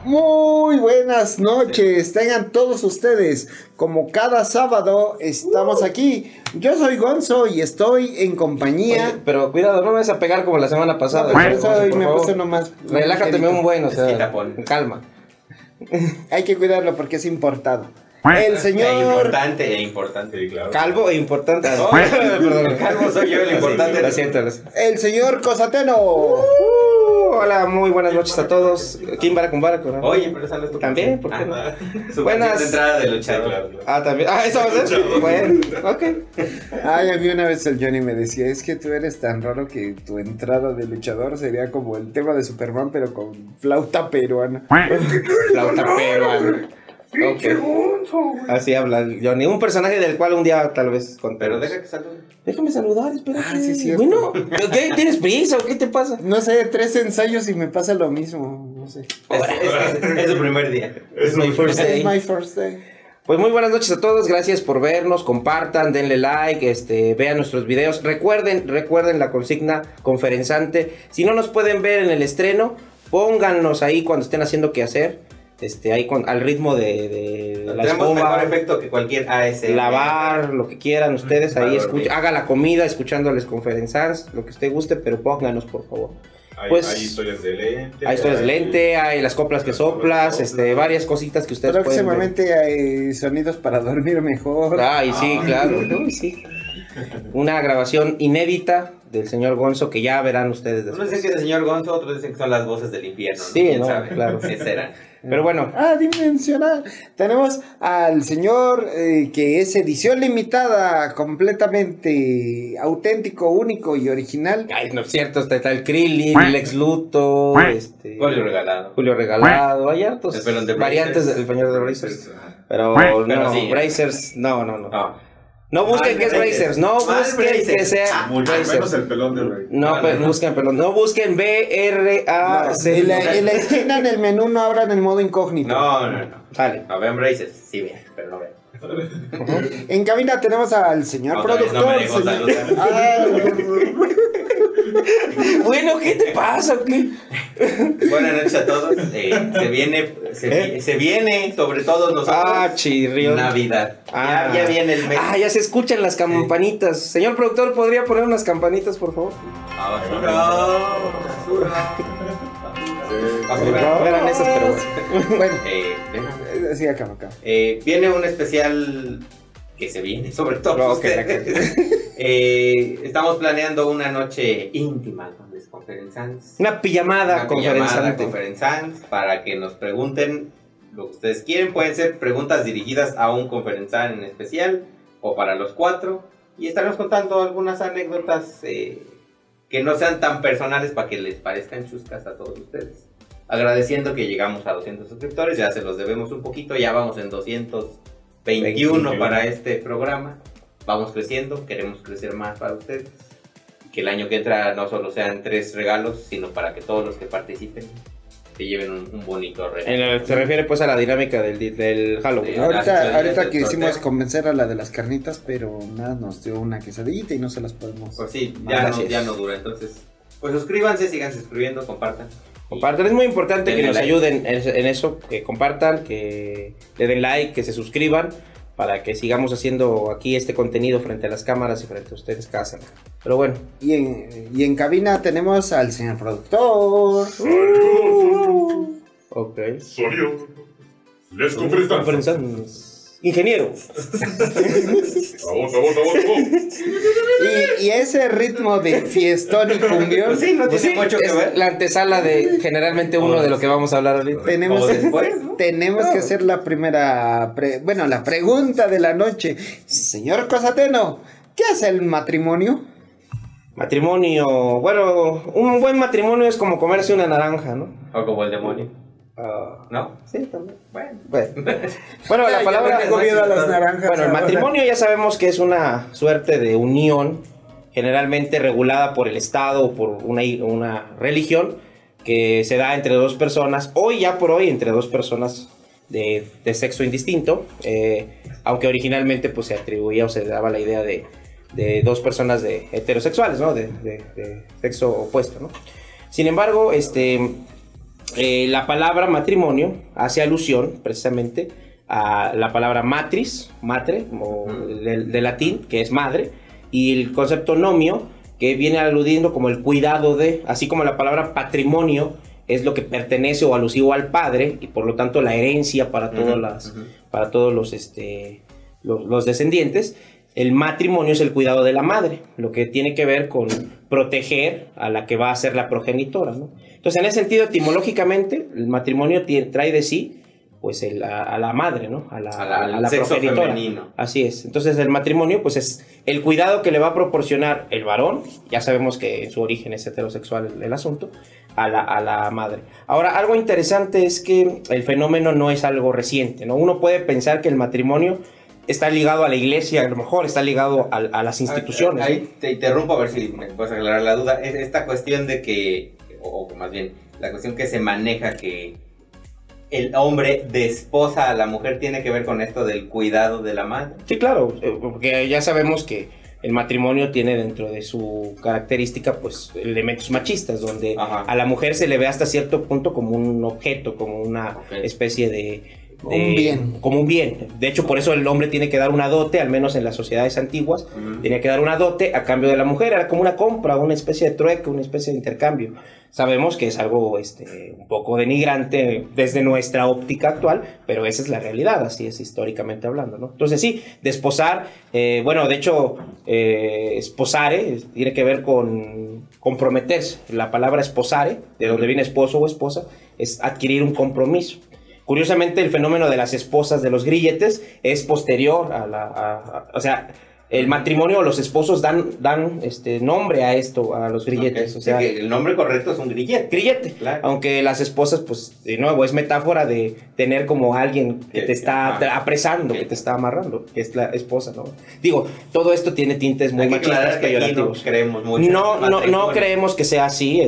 Muy buenas noches, tengan todos ustedes. Como cada sábado estamos aquí. Yo soy Gonzo y estoy en compañía. Oye, pero cuidado, no me vas a pegar como la semana pasada. Por eso hoy me puse nomás. Relájate un buen, o sea, calma. Hay que cuidarlo porque es importado. El señor. Importante, claro. Calvo e importante. Perdón, calvo soy yo, el importante. Lo siento. El señor Cosateno. Hola, muy buenas noches a todos. ¿Quién va con Baraco? ¿No? Oye, pero sales tú. ¿También? ¿Por qué no? Su Buenas. entrada de luchador. También. ¿Eso va a ser? Bueno, ok. Ay, a mí una vez el Johnny me decía, es que tú eres tan raro que tu entrada de luchador sería como el tema de Superman, pero con flauta peruana. Flauta peruana. Okay. Así habla Johnny, un personaje del cual un día tal vez conté. Pero deja que salude. Déjame saludar, espérate. Sí, cierto. Bueno, ¿qué? ¿Tienes prisa o qué te pasa? No sé, 3 ensayos y me pasa lo mismo. No sé. Es su primer día. Es my first day. Es my first day. Pues muy buenas noches a todos, gracias por vernos, compartan, denle like, vean nuestros videos. Recuerden la consigna conferenzante. Si no nos pueden ver en el estreno, póngannos ahí cuando estén haciendo qué hacer. Ahí al ritmo de la tenemos escoba, mejor efecto que cualquier ASMR. lavar, lo que quieran ustedes, ahí haga la comida escuchándoles conferenzas, lo que usted guste, pero pónganos por favor. Hay historias de lente. Hay historias de lente, hay las coplas que soplas, varias cositas que ustedes pueden ver. Próximamente hay sonidos para dormir mejor. Ay, sí, claro. Uy, sí. Una grabación inédita del señor Gonzo que ya verán ustedes después. Unos dicen que es el señor Gonzo, otros dicen que son las voces del infierno. Sí, ¿Quién no, sabe? claro. ¿Qué será? Pero bueno. Dimensional. Tenemos al señor que es edición limitada, completamente auténtico, único y original. Ay, no es cierto, está el Krillin, el Lex Luthor, Julio Regalado, hay hartos El pelón de variantes Brazers. del señor de Brazers. Pero no, sí. Brazers, no. No busquen que es Brazers, no busquen que sea Menos Brazers. el pelón de Rey. No, pero busquen pelón, no busquen B-R-A-C. En la esquina en el menú no abran en modo incógnito. No. Sale. No vean Brazers, sí vean, pero no vean. En cabina tenemos al señor Otra vez productor. no me dejó saludar. Bueno, ¿qué te pasa o qué? Buenas noches a todos. Se viene sobre todos nosotros. Chirrión. Navidad. Ya viene el mes. Ya se escuchan las campanitas. Señor productor, ¿podría poner unas campanitas, por favor? Basura. No eran esas, pero bueno. Bueno, sí, acá. Viene un especial que se viene sobre todo. Estamos planeando una noche íntima con los conferenzantes. Una pijamada conferenzante. Para que nos pregunten lo que ustedes quieren. Pueden ser preguntas dirigidas a un conferenzante en especial o para los 4. Y estaremos contando algunas anécdotas que no sean tan personales para que les parezcan chuscas a todos ustedes. Agradeciendo que llegamos a 200 suscriptores, ya se los debemos un poquito, ya vamos en 221 para este programa. Vamos creciendo, queremos crecer más para ustedes. Que el año que entra no solo sean 3 regalos, sino para que todos los que participen se lleven un bonito regalo. Se refiere pues a la dinámica del Halloween. Ahorita quisimos convencer a la de las carnitas, pero nada, nos dio una quesadillita y no se las podemos. Pues sí, ya no dura. Entonces, pues suscríbanse, sigan suscribiendo, compartan. Es muy importante que nos like. ayuden en eso, que compartan, que le den like, que se suscriban, para que sigamos haciendo aquí este contenido frente a las cámaras y frente a ustedes casa. Pero bueno. Y en cabina tenemos al señor productor. Ok. Sonido. Les conferenzantes. Ingeniero. Vamos. Y ese ritmo de fiestón y cumbión. Sí, no tiene mucho que es ver. la antesala de generalmente uno de lo que vamos a hablar ahorita. Tenemos que hacer la primera, la pregunta de la noche. Señor Cosateno, ¿qué hace el matrimonio? Matrimonio, bueno, un buen matrimonio es como comerse una naranja, ¿no? O como el demonio. ¿No? Sí, también. Bueno, la palabra... tengo miedo a las naranjas. Bueno, el matrimonio ya sabemos que es una suerte de unión generalmente regulada por el Estado o por una religión que se da entre dos personas, hoy entre dos personas de sexo indistinto, aunque originalmente pues se atribuía o se daba la idea de dos personas heterosexuales, ¿no? De sexo opuesto, ¿no? Sin embargo, la palabra matrimonio hace alusión precisamente a la palabra matris, matre, o de latín, que es madre, y el concepto nomio, que viene aludiendo como el cuidado de, así como la palabra patrimonio es lo que pertenece o alusivo al padre, y por lo tanto la herencia para todas para todos los descendientes. El matrimonio es el cuidado de la madre, lo que tiene que ver con proteger a la que va a ser la progenitora, ¿no? Entonces, en ese sentido, etimológicamente, el matrimonio trae de sí pues a la madre, ¿no? A la sexo progenitora. femenino. Así es. Entonces, el matrimonio pues es el cuidado que le va a proporcionar el varón, ya sabemos que en su origen es heterosexual el asunto, a la madre. Ahora, algo interesante es que el fenómeno no es algo reciente, ¿no? Uno puede pensar que el matrimonio está ligado a la iglesia, a lo mejor está ligado a las instituciones. Ahí te interrumpo a ver si me puedes aclarar la duda. Es esta cuestión de que, o más bien, la cuestión que se maneja que el hombre desposa a la mujer tiene que ver con esto del cuidado de la madre. Sí, claro, porque ya sabemos que el matrimonio tiene dentro de su característica pues elementos machistas, donde a la mujer se le ve hasta cierto punto como un objeto, como una especie de un bien. Como un bien. De hecho, por eso el hombre tiene que dar una dote, al menos en las sociedades antiguas, tenía que dar una dote a cambio de la mujer. Era como una compra, una especie de trueque, una especie de intercambio. Sabemos que es algo un poco denigrante desde nuestra óptica actual, pero esa es la realidad, así es históricamente hablando, ¿no? Entonces sí, desposar, bueno, de hecho, esposare tiene que ver con comprometerse. La palabra esposare, de donde viene esposo o esposa, es adquirir un compromiso. Curiosamente, el fenómeno de las esposas de los grilletes es posterior o sea, el matrimonio o los esposos dan nombre a esto, a los grilletes. O sea, sí, el nombre correcto es un grillete. Grillete, claro. Aunque las esposas, pues, de nuevo, es metáfora de tener como alguien que te está apresando, que te está amarrando, que es la esposa, ¿no? Digo, todo esto tiene tintes muy machistas, peyorativos. No creemos mucho. No creemos que sea así,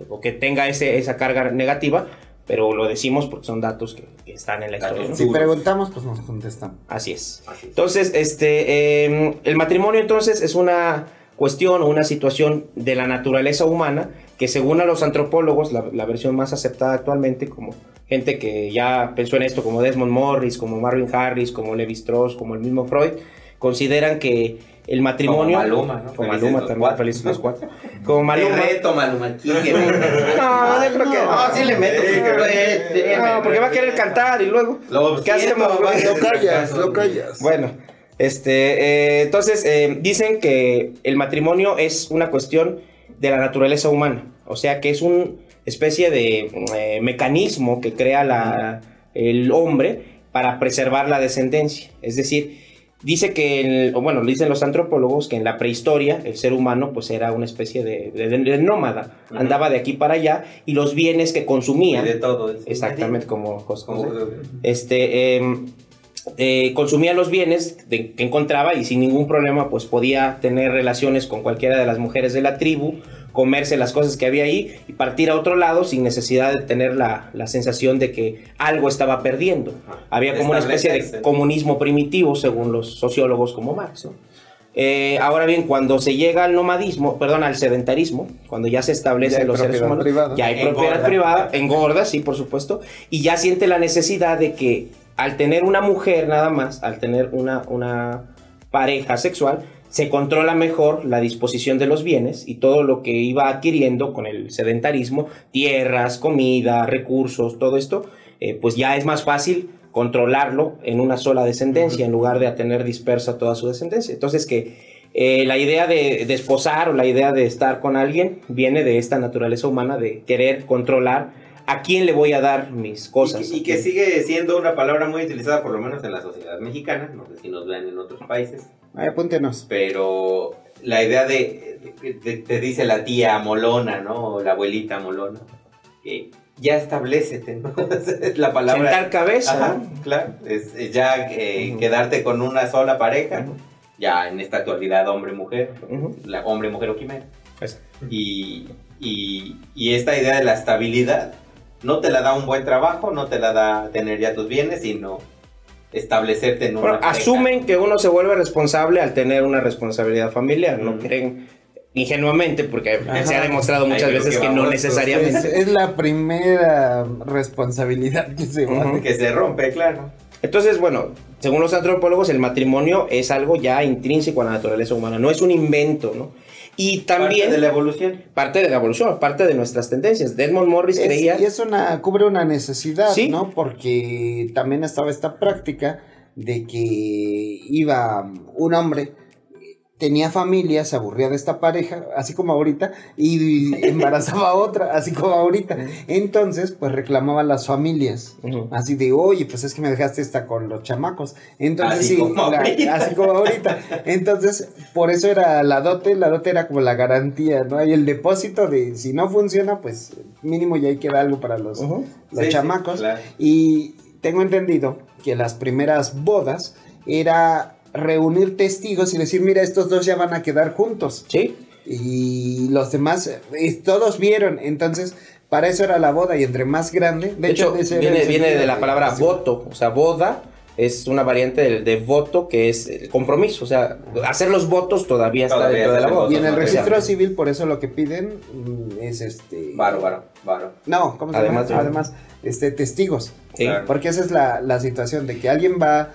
o que tenga esa carga negativa, pero lo decimos porque son datos que están en la historia, ¿no? Si preguntamos, pues nos contestan. Así es. Entonces, el matrimonio entonces es una cuestión o una situación de la naturaleza humana que, según a los antropólogos, la versión más aceptada actualmente, como gente que ya pensó en esto, como Desmond Morris, como Marvin Harris, como Levi Strauss, como el mismo Freud, consideran que el matrimonio... Como Maluma, ¿no? Como Maluma también, felices los cuatro. Como Maluma... Te reto, Maluma. No, yo creo que... No, sí le meto. No, porque va a querer cantar y luego... ¿Qué hacemos? Lo callas. Bueno, entonces dicen que el matrimonio es una cuestión de la naturaleza humana. O sea, que es una especie de mecanismo que crea el hombre para preservar la descendencia. Es decir... Dice que, dicen los antropólogos que en la prehistoria el ser humano pues era una especie de nómada, andaba de aquí para allá y los bienes que consumía, de todo, exactamente como José, consumía los bienes que encontraba y sin ningún problema pues podía tener relaciones con cualquiera de las mujeres de la tribu, comerse las cosas que había ahí y partir a otro lado sin necesidad de tener la sensación de que algo estaba perdiendo. Había como una especie de comunismo primitivo, según los sociólogos como Marx, ¿no? Ahora bien, cuando se llega al sedentarismo, cuando ya se establecen los seres humanos, ya hay propiedad privada, engorda, sí, por supuesto, y ya siente la necesidad de que al tener una mujer nada más, al tener una pareja sexual, se controla mejor la disposición de los bienes y todo lo que iba adquiriendo con el sedentarismo, tierras, comida, recursos, todo esto, pues ya es más fácil controlarlo en una sola descendencia en lugar de tener dispersa toda su descendencia. Entonces la idea de desposar o la idea de estar con alguien viene de esta naturaleza humana de querer controlar a quién le voy a dar mis cosas. Y que sigue siendo una palabra muy utilizada, por lo menos en la sociedad mexicana, no sé si nos vean en otros países. Apúntenos. Pero la idea te dice la tía molona, ¿no? O la abuelita molona, que ya establécete, ¿no? Es la palabra. Sentar cabeza. Ajá, claro. Es ya quedarte con una sola pareja, ya en esta actualidad hombre-mujer, hombre-mujer o quimera. Y esta idea de la estabilidad no te la da un buen trabajo, no te la da tener ya tus bienes, sino establecerte en una pareja. Asumen que uno se vuelve responsable al tener una responsabilidad familiar, no creen ingenuamente, porque se ha demostrado muchas veces que no necesariamente. Es la primera responsabilidad que se va. Que se rompe, claro. Entonces, bueno, según los antropólogos, el matrimonio es algo ya intrínseco a la naturaleza humana, no es un invento, ¿no? Y también... Parte de la evolución. Parte de la evolución, parte de nuestras tendencias. Desmond Morris creía... Y es cubre una necesidad, ¿Sí? ¿no? Porque también estaba esta práctica de que iba un hombre, tenía familia, se aburría de esta pareja, así como ahorita, y embarazaba a otra, así como ahorita. Entonces, pues reclamaba a las familias, así de, oye, pues es que me dejaste esta con los chamacos. Entonces, así como ahorita. Entonces, por eso era la dote era como la garantía, ¿no? Y el depósito de, si no funciona, pues mínimo ya hay que dar algo para los chamacos. Sí, claro. Y tengo entendido que las primeras bodas era reunir testigos y decir, mira, estos dos ya van a quedar juntos. Sí. Y los demás, todos vieron. Entonces, para eso era la boda. Y entre más grande... De hecho, viene de la palabra voto. O sea, boda es una variante de voto, que es el compromiso. O sea, hacer los votos todavía está dentro de la boda. Y en el registro civil, por eso lo que piden es Varo. No, ¿cómo se llama? Además, testigos. Sí. Claro. Porque esa es la situación de que alguien va...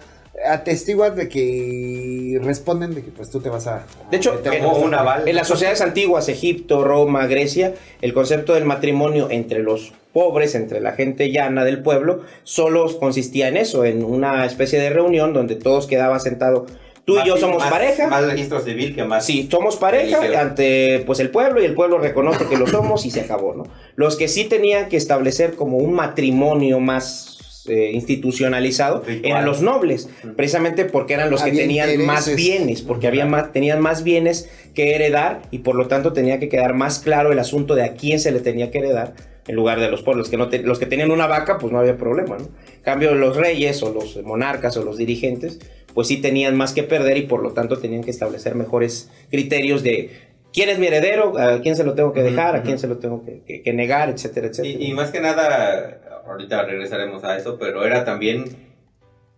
atestiguas de que responden de que pues tú te vas a... De hecho, un aval. En las sociedades antiguas, Egipto, Roma, Grecia, el concepto del matrimonio entre los pobres, entre la gente llana del pueblo, solo consistía en eso, en una especie de reunión donde todos quedaban sentados. Tú y yo somos pareja. Más registro civil que más. Sí, somos pareja ante pues el pueblo, y el pueblo reconoce que lo somos y se acabó, ¿no? Los que sí tenían que establecer como un matrimonio más institucionalizado eran los nobles, precisamente porque eran los que tenían más bienes, porque tenían más bienes que heredar, y por lo tanto tenía que quedar más claro el asunto de a quién se le tenía que heredar, en lugar de los pueblos, los que tenían una vaca, pues no había problema, ¿no? En cambio, los reyes o los monarcas o los dirigentes, pues sí tenían más que perder, y por lo tanto tenían que establecer mejores criterios de quién es mi heredero, a quién se lo tengo que dejar, a quién se lo tengo que negar, etcétera, etcétera. Y más que nada, ahorita regresaremos a eso, pero era también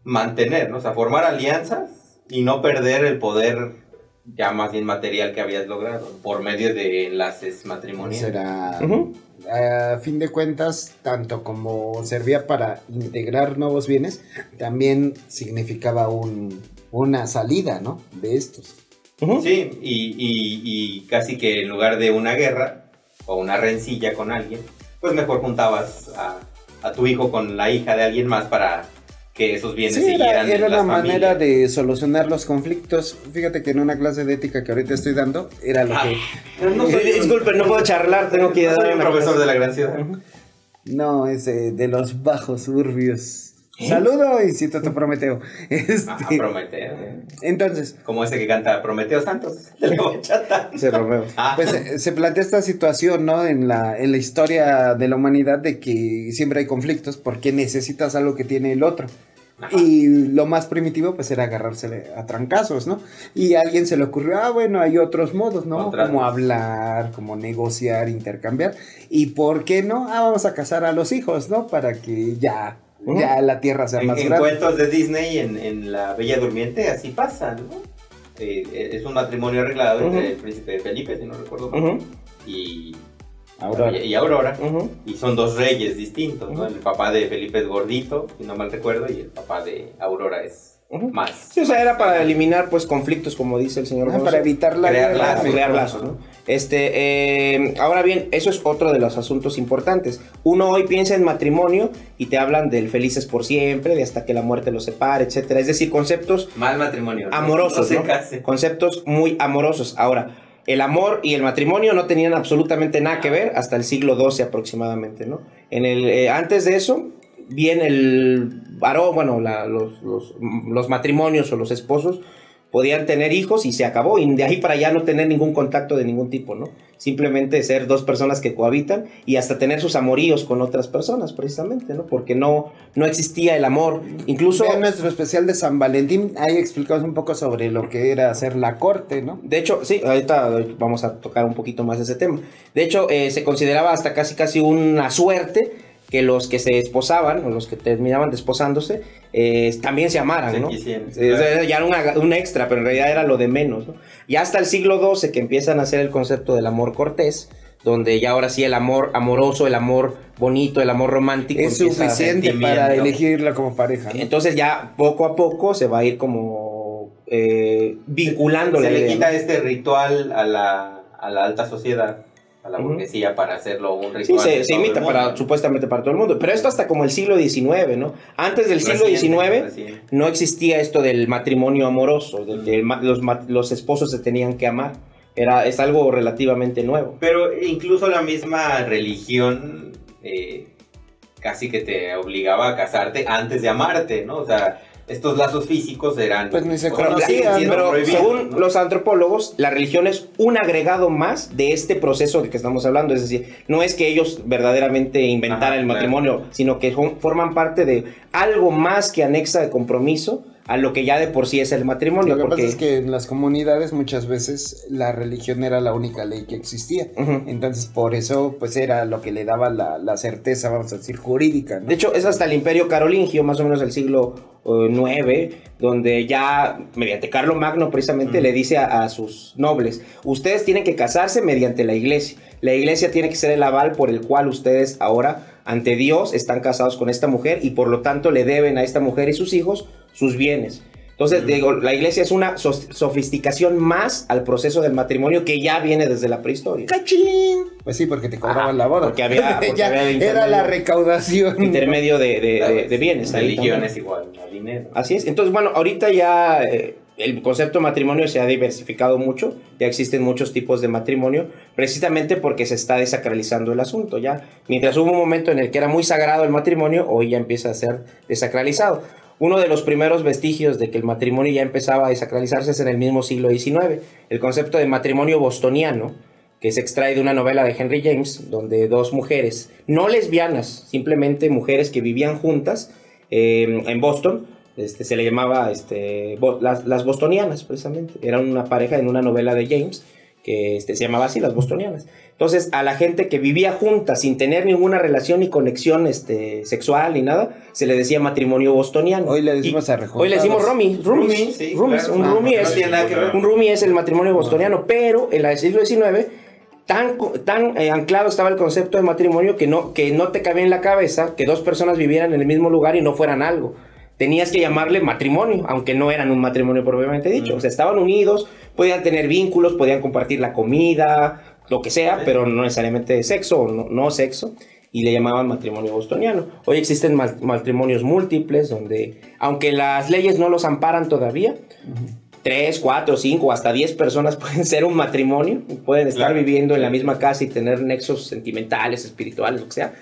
mantener, ¿no? O sea, formar alianzas y no perder el poder ya más bien material que habías logrado por medio de enlaces matrimoniales. Será, a fin de cuentas, tanto como servía para integrar nuevos bienes, también significaba una salida, ¿no? De estos. Sí, y casi que en lugar de una guerra o una rencilla con alguien, pues mejor juntabas a tu hijo con la hija de alguien más para que esos bienes siguieran. Era una manera de solucionar los conflictos. Fíjate que en una clase de ética que ahorita estoy dando, era lo que... Disculpen, no puedo charlar, tengo que ir a soy dar un profesor de la gran ciudad. No, es de los bajos urbios. Saludo, Instituto Prometeo. Prometeo. Entonces, como ese que canta Prometeo Santos de la bachata. Se Romeo. Pues se plantea esta situación, ¿no? En la historia de la humanidad, de que siempre hay conflictos porque necesitas algo que tiene el otro. Ajá. Y lo más primitivo pues era agarrársele a trancazos, ¿no? Y a alguien se le ocurrió, bueno, hay otros modos, ¿no? Como hablar, como negociar, intercambiar. ¿Y por qué no? Vamos a casar a los hijos, ¿no? Para que ya la tierra sea más grande. En cuentos de Disney, en La Bella Durmiente, así pasa, ¿no? Es un matrimonio arreglado entre el príncipe Felipe, si no recuerdo mal, y Aurora. Y son dos reyes distintos, ¿no? El papá de Felipe es gordito, si no mal recuerdo, y el papá de Aurora es más. Sí, o sea, era para eliminar pues conflictos, como dice el señor para evitar crear lazos, ¿no? Ahora bien, eso es otro de los asuntos importantes. Uno hoy piensa en matrimonio y te hablan del felices por siempre, de hasta que la muerte los separe, etcétera. Es decir, conceptos mal matrimonio, amorosos, ¿no? Conceptos muy amorosos. Ahora, el amor y el matrimonio no tenían absolutamente nada que ver hasta el siglo XII aproximadamente, ¿no? Antes de eso, bien el varón, bueno, los matrimonios o los esposos podían tener hijos y se acabó, y de ahí para allá no tener ningún contacto de ningún tipo, ¿no? Simplemente ser dos personas que cohabitan y hasta tener sus amoríos con otras personas, precisamente, ¿no? Porque no existía el amor. Incluso... En nuestro especial de San Valentín, ahí explicamos un poco sobre lo que era hacer la corte, ¿no? De hecho, sí, ahorita vamos a tocar un poquito más ese tema. De hecho, se consideraba hasta casi una suerte que los que se desposaban o los que terminaban desposándose también se amaran, ¿no? Ya era un extra, pero en realidad era lo de menos, ¿no? Y hasta el siglo XII que empiezan a hacer el concepto del amor cortés, donde ya ahora sí el amor amoroso, el amor bonito, el amor romántico es suficiente para elegirla como pareja, ¿no? Entonces ya poco a poco se va a ir como vinculando se la le idea, quita ¿no? este ritual a la alta sociedad, a la burguesía, para hacerlo un ritual. Sí, se imita supuestamente para todo el mundo, pero esto hasta como el siglo XIX, ¿no? Antes del siglo XIX no existía esto del matrimonio amoroso, de que los esposos se tenían que amar. Es algo relativamente nuevo. Pero incluso la misma religión casi que te obligaba a casarte antes de amarte, ¿no? O sea, estos lazos físicos eran... Pues ni se conocían, pero según ¿no? los antropólogos, la religión es un agregado más de este proceso de que estamos hablando. Es decir, no es que ellos verdaderamente inventaran el matrimonio, sino que forman parte de algo más que anexa de compromiso a lo que ya de por sí es el matrimonio. Lo que pasa es que en las comunidades muchas veces la religión era la única ley que existía. Entonces por eso pues era lo que le daba la certeza, vamos a decir, jurídica, ¿no? De hecho es hasta el Imperio Carolingio, más o menos del siglo IX, donde ya mediante Carlomagno precisamente le dice a sus nobles: ustedes tienen que casarse mediante la iglesia. La iglesia tiene que ser el aval por el cual ustedes ahora ante Dios están casados con esta mujer y por lo tanto le deben a esta mujer y sus hijos sus bienes. Entonces, digo, la iglesia es una sofisticación más al proceso del matrimonio que ya viene desde la prehistoria. ¡Cachín! Pues sí, porque te cobraban la boda. Porque había era la recaudación. Intermedio de bienes. Religión es igual a dinero. Así es. Entonces, bueno, ahorita ya el concepto de matrimonio se ha diversificado mucho. Ya existen muchos tipos de matrimonio, precisamente porque se está desacralizando el asunto. Ya, mientras hubo un momento en el que era muy sagrado el matrimonio, hoy ya empieza a ser desacralizado. Uno de los primeros vestigios de que el matrimonio ya empezaba a desacralizarse es en el mismo siglo XIX. El concepto de matrimonio bostoniano, que se extrae de una novela de Henry James, donde dos mujeres, no lesbianas, simplemente mujeres que vivían juntas en Boston, se le llamaba las bostonianas, precisamente. Eran una pareja en una novela de James que se llamaba así, las bostonianas. Entonces, a la gente que vivía junta sin tener ninguna relación ni conexión sexual ni nada, se le decía matrimonio bostoniano. Hoy le decimos arrejuntados. Hoy le decimos roomies. Sí, Roomies. Claro. Un roomie es el matrimonio bostoniano, pero en el siglo XIX tan anclado estaba el concepto de matrimonio que no te cabía en la cabeza que dos personas vivieran en el mismo lugar y no fueran algo. Tenías que llamarle matrimonio, aunque no eran un matrimonio propiamente dicho. O sea, estaban unidos, podían tener vínculos, podían compartir la comida, lo que sea, pero no necesariamente sexo o no sexo, y le llamaban matrimonio bostoniano. Hoy existen matrimonios múltiples, donde, aunque las leyes no los amparan todavía, 3, 4, 5, hasta 10 personas pueden ser un matrimonio, pueden estar viviendo en la misma casa y tener nexos sentimentales, espirituales, lo que sea,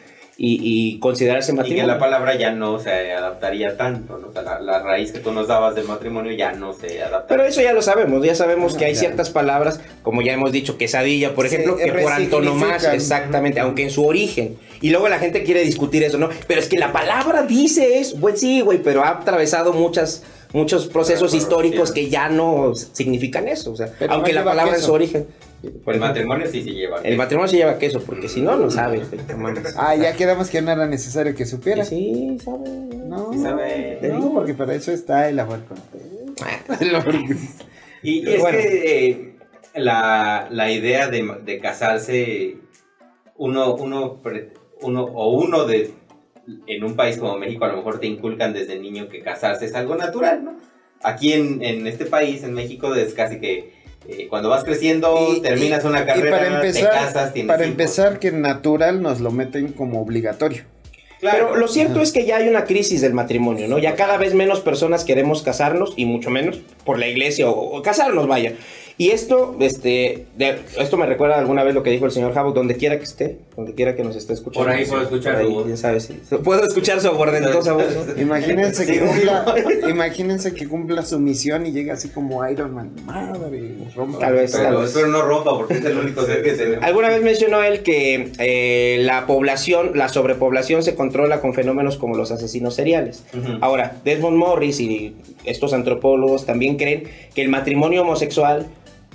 y considerarse matrimonio. Y que la palabra ya no se adaptaría tanto, ¿no? O sea, la raíz que tú nos dabas del matrimonio ya no se adapta. Pero eso ya lo sabemos, que hay ciertas palabras, como ya hemos dicho, quesadilla, por ejemplo, que por antonomasia, exactamente, aunque en su origen. Y luego la gente quiere discutir eso, ¿no? Pero es que la palabra dice eso. Pues sí, güey, pero ha atravesado muchos procesos históricos que ya no significan eso. O sea, pero aunque la palabra en su origen. Pues el matrimonio sí se lleva queso. El matrimonio se lleva queso, porque si no, no sabe. Ya quedamos que no era necesario que supiera. Sí, sabe. No, sí sabe. No, porque para eso está el aborto. Y es bueno, que la idea de casarse, uno en un país como México a lo mejor te inculcan desde niño que casarse es algo natural, ¿no? Aquí en este país, en México, es casi que cuando vas creciendo, terminas una carrera, te casas, tienes para hijos. empezar, que natural nos lo meten como obligatorio. Claro. Pero lo cierto es que ya hay una crisis del matrimonio, ¿no? Ya cada vez menos personas queremos casarnos, y mucho menos por la iglesia o casarnos, vaya. Y esto me recuerda alguna vez lo que dijo el señor Jabo, donde quiera que esté, donde quiera que nos esté escuchando. Por ahí puedo escuchar su voz. Ya sabes, sí. Puedo escuchar su abordentosa voz. Imagínense que cumpla su misión y llega así como Iron Man. Madre, rompa. Tal vez. Pero no rompa, porque es el único ser que tenemos. Alguna vez mencionó él que la sobrepoblación se controla con fenómenos como los asesinos seriales. Ahora, Desmond Morris y estos antropólogos también creen que el matrimonio homosexual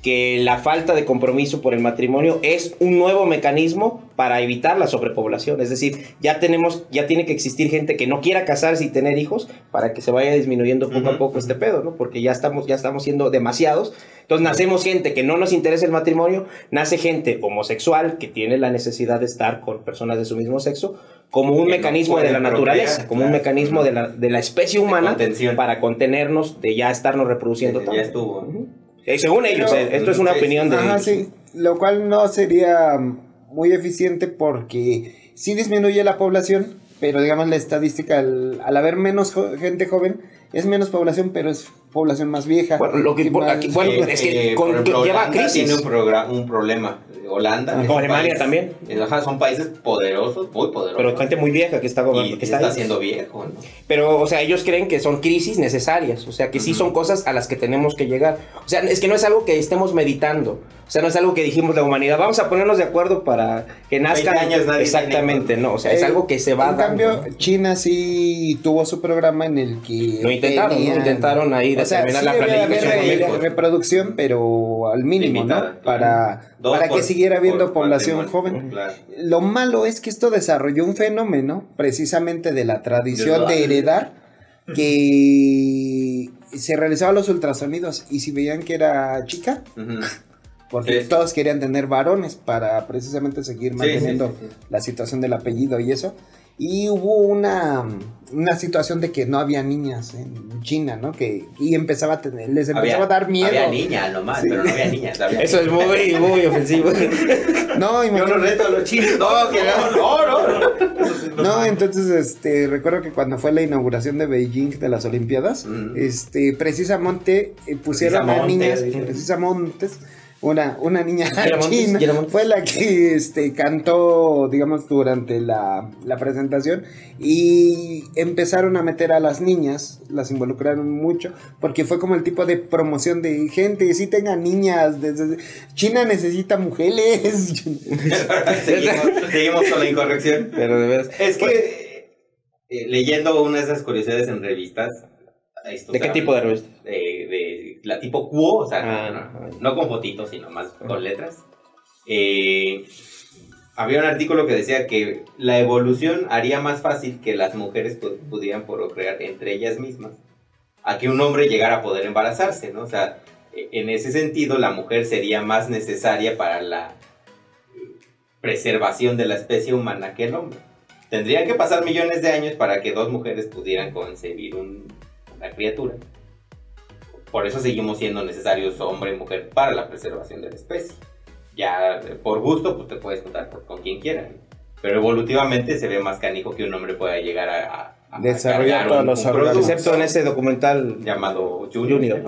que la falta de compromiso por el matrimonio es un nuevo mecanismo para evitar la sobrepoblación. Es decir, ya tiene que existir gente que no quiera casarse y tener hijos para que se vaya disminuyendo poco a poco este pedo, ¿no? Porque ya estamos siendo demasiados. Entonces nacemos gente que no nos interesa el matrimonio, nace gente homosexual que tiene la necesidad de estar con personas de su mismo sexo, como un mecanismo de la naturaleza, como un mecanismo de la especie humana para contenernos de ya estarnos reproduciendo tanto. Ya estuvo. Según ellos, esto es una opinión de ellos. Sí, lo cual no sería muy eficiente porque sí disminuye la población, pero digamos la estadística, al haber menos gente joven, es menos población, pero es población más vieja. Bueno, lo que es que por ejemplo, lleva Holanda crisis. tiene un problema. Holanda. Alemania también. Son países poderosos, muy poderosos. Pero gente muy vieja que está y que está siendo viejo, ¿no? Pero, o sea, ellos creen que son crisis necesarias. O sea, que sí son cosas a las que tenemos que llegar. O sea, es que no es algo que estemos meditando. O sea, no es algo que dijimos la humanidad. Vamos a ponernos de acuerdo para que nazcan. 20 años nadie exactamente, tiene. no. O sea, es algo que se va en dando. cambio, China sí tuvo su programa en el que Lo intentaron ahí determinar la planificación de reproducción, pero al mínimo, limitada, ¿no? Para que siguiera habiendo población joven. Claro. Lo malo es que esto desarrolló un fenómeno precisamente de la tradición de heredar, que se realizaban los ultrasonidos y si veían que era chica, porque todos querían tener varones para precisamente seguir manteniendo la situación del apellido y eso. Y hubo una situación de que no había niñas en China, ¿no? Y empezaba a tener, les empezaba a dar miedo. Había niñas nomás, pero no había niñas. Eso es muy, muy ofensivo. No, yo no reto a los chinos. No, entonces, recuerdo que cuando fue la inauguración de Beijing de las Olimpiadas, precisamente pusieron a niñas, una niña china fue la que cantó, digamos, durante la presentación, y empezaron a meter a las niñas, las involucraron mucho, porque fue como el tipo de promoción de gente, sí tengan niñas, China necesita mujeres. seguimos con la incorrección. Pero de veras. Es que leyendo una de esas curiosidades en revistas. ¿De qué tipo de revistas? De la tipo Quo, o sea, no con fotitos, sino más con letras. Había un artículo que decía que la evolución haría más fácil que las mujeres pudieran procrear entre ellas mismas a que un hombre llegara a poder embarazarse, ¿no? O sea, en ese sentido, la mujer sería más necesaria para la preservación de la especie humana que el hombre. Tendrían que pasar millones de años para que dos mujeres pudieran concebir una criatura. Por eso seguimos siendo necesarios hombre y mujer para la preservación de la especie. Ya por gusto, pues te puedes juntar con quien quiera, ¿no? Pero evolutivamente se ve más canijo que un hombre pueda llegar a desarrollar todos los órganos. Excepto en ese documental llamado Junior.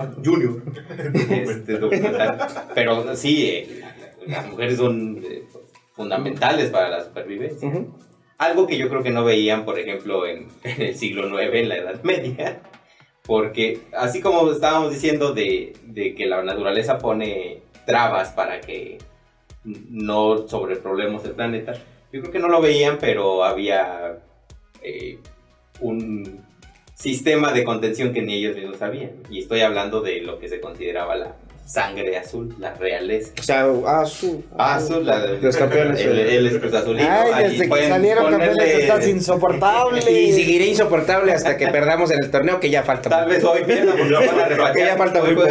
Documental. Pero sí, las mujeres son fundamentales para la supervivencia. Algo que yo creo que no veían, por ejemplo, en el siglo IX, en la Edad Media. Porque así como estábamos diciendo de que la naturaleza pone trabas para que no sobrepoblemos el planeta, yo creo que no lo veían, pero había un sistema de contención que ni ellos mismos sabían. Y estoy hablando de lo que se consideraba la sangre azul, la realeza. O sea, azul, los campeones. Él es Cruz Azulino. Ay, desde que salieron campeones estás insoportable. Y seguiré insoportable hasta que perdamos en el torneo, que ya falta. Tal vez hoy pierdan, porque ya falta muy poco.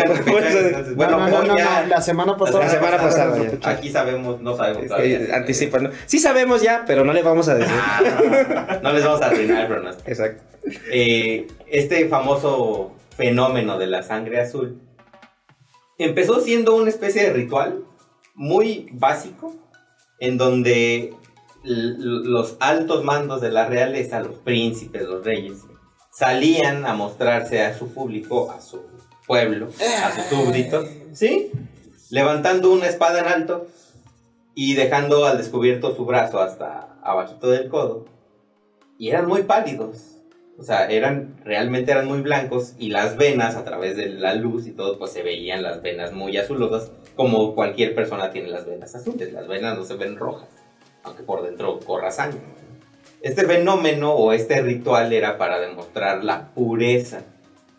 Bueno, no, la semana pasada. La semana pasada. Aquí sabemos, no sabemos todavía. Anticipan. Sí sabemos ya, pero no le vamos a decir. No les vamos a arruinar el pronóstico. Exacto. Este famoso fenómeno de la sangre azul empezó siendo una especie de ritual muy básico, en donde los altos mandos de la realeza, los príncipes, los reyes, salían a mostrarse a su público, a su pueblo, a sus súbditos, ¿sí? Levantando una espada en alto y dejando al descubierto su brazo hasta abajito del codo. Y eran muy pálidos. O sea, realmente eran muy blancos, y las venas, a través de la luz y todo, pues se veían las venas muy azulosas, como cualquier persona tiene las venas azules. Las venas no se ven rojas, aunque por dentro corra sangre. Este fenómeno o este ritual era para demostrar la pureza.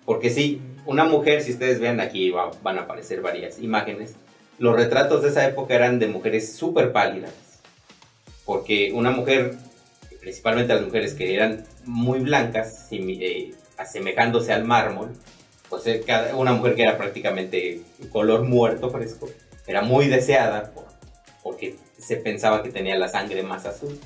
Porque sí, una mujer, si ustedes ven aquí, van a aparecer varias imágenes, los retratos de esa época eran de mujeres súper pálidas. Porque una mujer, principalmente las mujeres que eran muy blancas, asemejándose al mármol, pues una mujer que era prácticamente color muerto fresco, era muy deseada porque se pensaba que tenía la sangre más azul.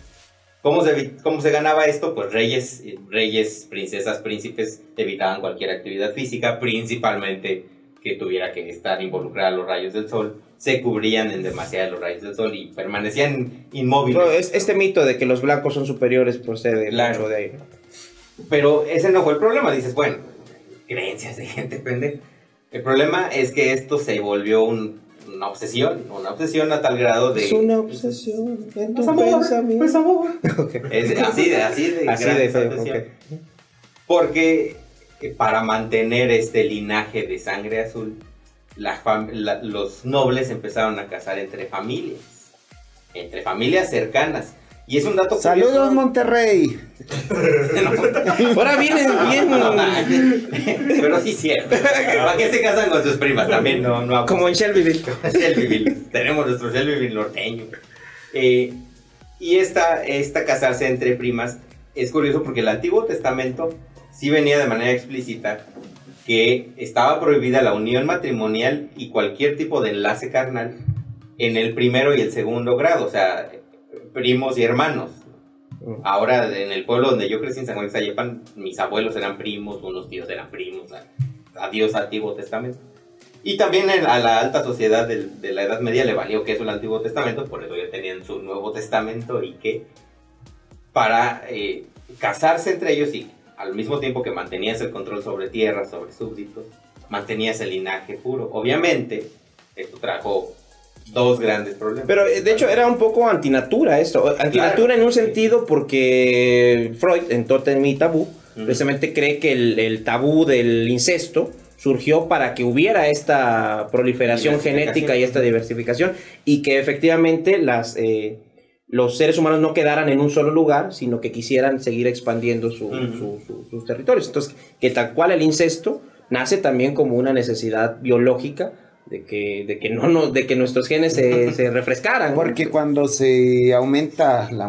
¿Cómo se ganaba esto? Pues reyes, princesas, príncipes evitaban cualquier actividad física, principalmente que tuviera que estar involucrada a los rayos del sol, se cubrían en demasía de los rayos del sol y permanecían inmóviles. No, este mito de que los blancos son superiores procede mucho de ahí. Pero ese no fue el problema, dices, bueno, creencias de gente pendeja. El problema es que esto se volvió una obsesión a tal grado de... Es una obsesión en tu pensamiento. Pues amor. Okay. Es así de feo, obsesión. okay. Porque para mantener este linaje de sangre azul, los nobles empezaron a casar entre familias cercanas. Y es un dato ¡Saludos, curioso. Monterrey! Ahora vienen bien. Pero sí es cierto. ¿Para qué se casan con sus primas? También no Como en Shelbyville. Shelbyville. Tenemos nuestro Shelbyville norteño. Y esta casarse entre primas es curioso porque el Antiguo Testamento sí venía de manera explícita que estaba prohibida la unión matrimonial y cualquier tipo de enlace carnal en el primero y el segundo grado, o sea, primos y hermanos. Ahora, en el pueblo donde yo crecí, en San Juan de Xayepan, mis abuelos eran primos, unos tíos eran primos, adiós Antiguo Testamento. Y también a la alta sociedad de la Edad Media le valió que eso el Antiguo Testamento, por eso ya tenían su Nuevo Testamento y que para casarse entre ellos y al mismo tiempo que mantenías el control sobre tierras, sobre súbditos, mantenías el linaje puro. Obviamente, esto trajo dos grandes problemas. Pero de hecho era un poco antinatura esto. Antinatura en un sentido porque Freud, en Totem y Tabú, precisamente cree que el tabú del incesto surgió para que hubiera esta proliferación genética y esta diversificación y que efectivamente los seres humanos no quedaran en un solo lugar, sino que quisieran seguir expandiendo sus territorios. Entonces, que tal cual el incesto nace también como una necesidad biológica de que nuestros genes se refrescaran. Porque cuando se aumenta la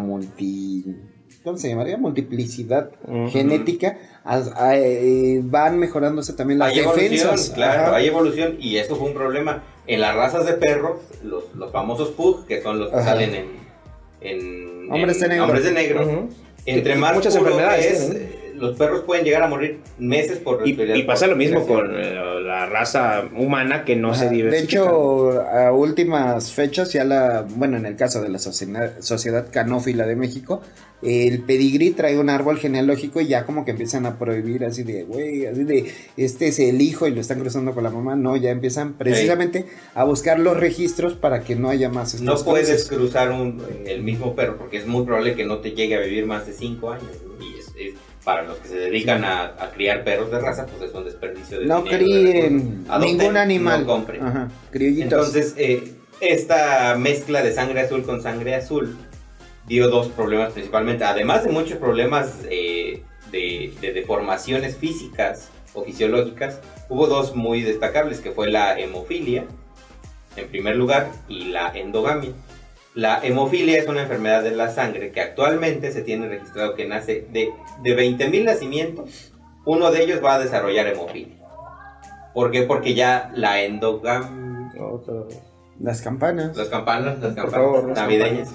¿cómo se llamaría? Multiplicidad genética, van mejorándose también las defensas. Claro, hay evolución y esto fue un problema. En las razas de perros, los famosos pug, que son los que salen en Hombres de Negro. Entre más muchas puro enfermedades los perros pueden llegar a morir meses por respirar. Y pasa lo mismo con la raza humana que no se diversifica. De hecho, a últimas fechas, en el caso de la Sociedad Canófila de México, el pedigrí trae un árbol genealógico y ya como que empiezan a prohibir así de, este es el hijo y lo están cruzando con la mamá. No, ya empiezan precisamente a buscar los registros para que no haya más No puedes cruzar el mismo perro porque es muy probable que no te llegue a vivir más de 5 años, ¿no? Y para los que se dedican a criar perros de raza, pues es un desperdicio de dinero. No críen ningún animal. No compren. Criollitos. Entonces, esta mezcla de sangre azul con sangre azul dio dos problemas principalmente. Además de muchos problemas de deformaciones físicas o fisiológicas, hubo dos muy destacables, que fue la hemofilia, en primer lugar, y la endogamia. La hemofilia es una enfermedad de la sangre que actualmente se tiene registrado que nace de 20,000 nacimientos, uno de ellos va a desarrollar hemofilia. ¿Por qué? Porque ya la endogamia... Las campanas. Las campanas favor, navideñas.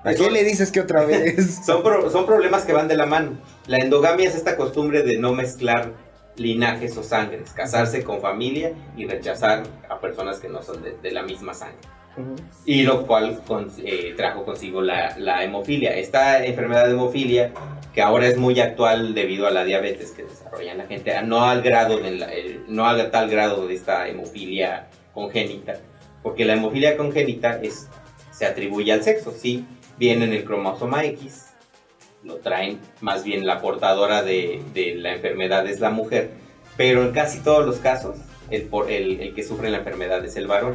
¿A quién le dices que otra vez? Son problemas que van de la mano. La endogamia es esta costumbre de no mezclar linajes o sangres, casarse con familia y rechazar a personas que no son de la misma sangre. Y lo cual trajo consigo la hemofilia. Esta enfermedad de hemofilia, que ahora es muy actual debido a la diabetes que desarrolla la gente, no a tal grado de esta hemofilia congénita, porque la hemofilia congénita se atribuye al sexo, sí, viene en el cromosoma X, lo traen, más bien la portadora de la enfermedad es la mujer, pero en casi todos los casos el que sufre la enfermedad es el varón.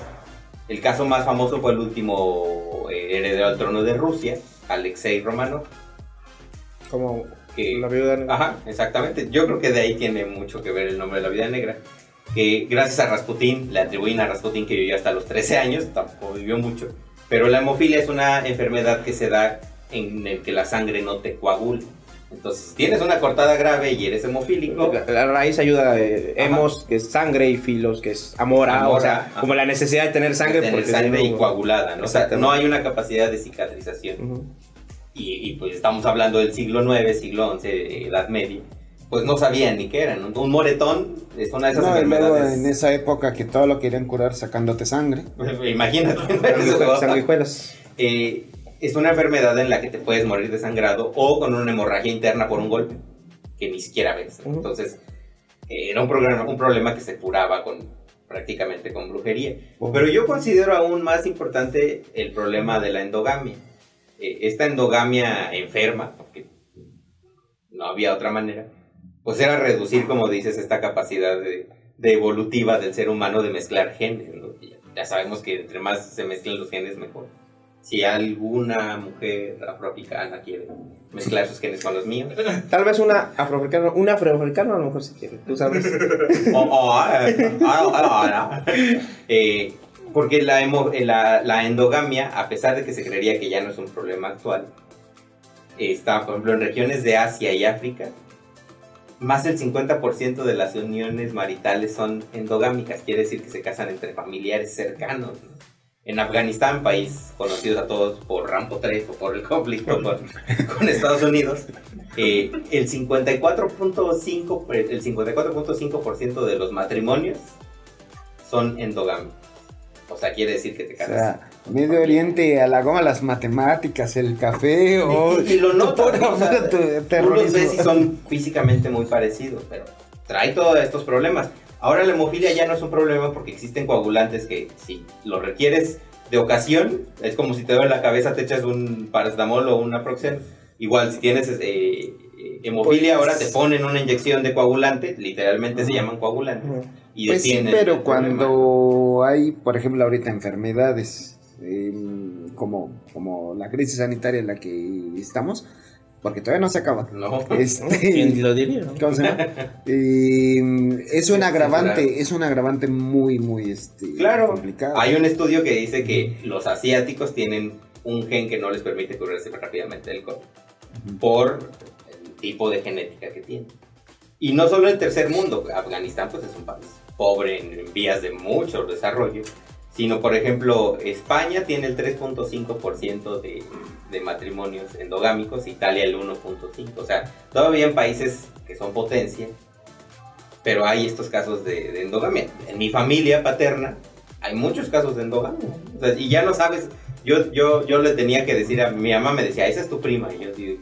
El caso más famoso fue el último heredero al trono de Rusia, Alexei Romanov. Como la viuda negra. Ajá, exactamente. Yo creo que de ahí tiene mucho que ver el nombre de la viuda negra. que gracias a Rasputín, le atribuyen a Rasputín que vivió hasta los 13 años, tampoco vivió mucho, pero la hemofilia es una enfermedad que se da en el que la sangre no te coagula. Entonces, si tienes una cortada grave y eres hemofílico... La raíz ayuda, hemos, que es sangre, y filos, que es amora, o sea, como la necesidad de tener sangre. De tener sangre y coagulada, ¿no? O sea, no hay una capacidad de cicatrización. Y pues estamos hablando del siglo IX, siglo XI, Edad Media. Pues no sabían ni qué eran. Un moretón es una de esas enfermedades. En esa época que todo lo querían curar sacándote sangre. Imagínate. Sanguijuelas. Es una enfermedad en la que te puedes morir desangrado o con una hemorragia interna por un golpe que ni siquiera ves. Entonces, era un problema que se curaba prácticamente con brujería. Pero yo considero aún más importante el problema de la endogamia. Esta endogamia enferma, porque no había otra manera, pues era reducir, como dices, esta capacidad de evolutiva del ser humano de mezclar genes, ¿no? Ya sabemos que entre más se mezclan los genes, mejor. Si alguna mujer afroamericana quiere mezclar sus genes con los míos. Tal vez una afroamericana a lo mejor si quiere, tú sabes. Porque la endogamia, a pesar de que se creería que ya no es un problema actual, está, por ejemplo, en regiones de Asia y África, más del 50% de las uniones maritales son endogámicas, quiere decir que se casan entre familiares cercanos, ¿no? En Afganistán, país conocido a todos por Rambo 3 o por el conflicto con Estados Unidos, el 54.5% de los matrimonios son endogámicos. O sea, quiere decir que te casas. O sea, Medio Oriente, a la goma las matemáticas, el café, y lo notas, ¿no? O sea, tú los ves y son físicamente muy parecidos, pero trae todos estos problemas. Ahora la hemofilia ya no es un problema porque existen coagulantes que si lo requieres de ocasión, es como si te duele la cabeza, te echas un paracetamol o un Naproxen. Igual, si tienes hemofilia, ahora te ponen una inyección de coagulante, literalmente se llaman coagulantes. Y pues sí, pero cuando hay, por ejemplo, ahorita enfermedades como la crisis sanitaria en la que estamos, porque todavía no se acaba. No. ¿Quién lo diría? ¿No? ¿Cómo se llama? Es un agravante muy, muy complicado. Hay un estudio que dice que los asiáticos tienen un gen que no les permite curarse rápidamente del COVID por el tipo de genética que tienen. Y no solo en tercer mundo, Afganistán pues es un país pobre en vías de mucho desarrollo, sino por ejemplo España tiene el 3.5% de matrimonios endogámicos, Italia el 1.5%, o sea, todavía en países que son potencia, pero hay estos casos de endogamia. En mi familia paterna hay muchos casos de endogamia, o sea, y ya no sabes, yo le tenía que decir a mi mamá, me decía, esa es tu prima, y yo digo,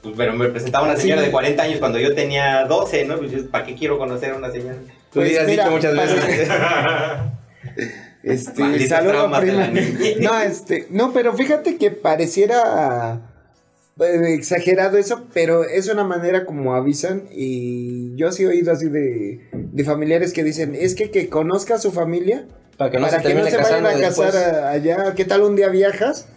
pues, pero me presentaba una señora de 40 años cuando yo tenía 12, ¿no? Pues yo, ¿para qué quiero conocer a una señora? Tú Pues has dicho muchas veces. Saludo prima. No, pero fíjate que pareciera exagerado eso, pero es una manera como avisan, y yo sí he oído así de familiares que dicen, es que conozca a su familia para que no se vayan a casar allá. ¿Qué tal un día viajas?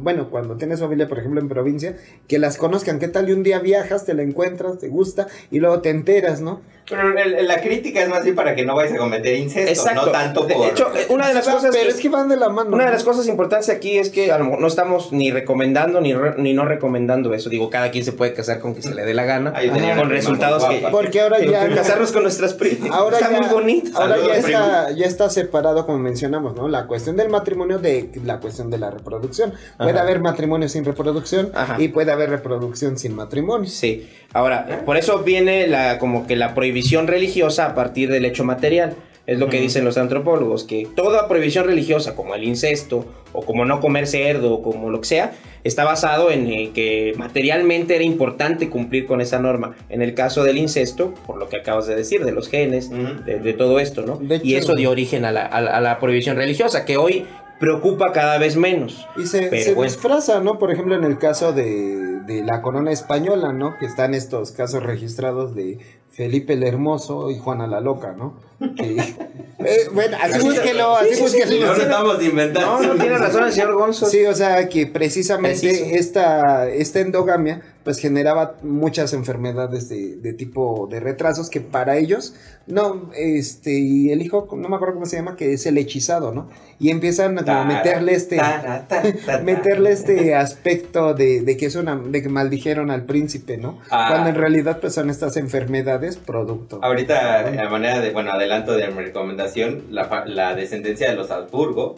Bueno, cuando tienes familia, por ejemplo, en provincia, que las conozcan. ¿Qué tal y un día viajas, te la encuentras, te gusta y luego te enteras, ¿no? Pero la crítica es más bien para que no vayas a cometer incesto. Exacto. No tanto por... De hecho, una de las cosas... Pero es que van de la mano. Una de las cosas importantes aquí es que a lo mejor no estamos ni recomendando ni no recomendando eso. Digo, cada quien se puede casar con quien se le dé la gana. Con resultados que... Porque ahora ya... Casarnos con nuestras primas. Ahora está muy bonito. Ahora ya está separado, como mencionamos, ¿no? La cuestión del matrimonio de la cuestión de la reproducción. Puede haber matrimonio sin reproducción y puede haber reproducción sin matrimonio. Sí. Ahora, por eso viene como que la prohibición religiosa a partir del hecho material. Es lo que dicen los antropólogos, que toda prohibición religiosa, como el incesto, o como no comer cerdo, o como lo que sea, está basado en que materialmente era importante cumplir con esa norma. En el caso del incesto, por lo que acabas de decir, de los genes, de todo esto, ¿no? Y eso dio origen a la prohibición religiosa, que hoy preocupa cada vez menos. Y se disfraza, ¿no? Por ejemplo, en el caso de la corona española, ¿no? Que están estos casos registrados de Felipe el Hermoso y Juana la Loca, ¿no? Bueno, así búsquelo. No lo estamos inventando. No tiene razón el señor Gonzo. Sí, o sea, que precisamente esta endogamia pues generaba muchas enfermedades de tipo de retrasos que para ellos, no, y el hijo, no me acuerdo cómo se llama, que es el hechizado, ¿no? Y empiezan a como meterle este aspecto de que de que maldijeron al príncipe, ¿no? Cuando en realidad pues son estas enfermedades producto. Ahorita, a manera de, adelanto de mi recomendación, la descendencia de los Habsburgo,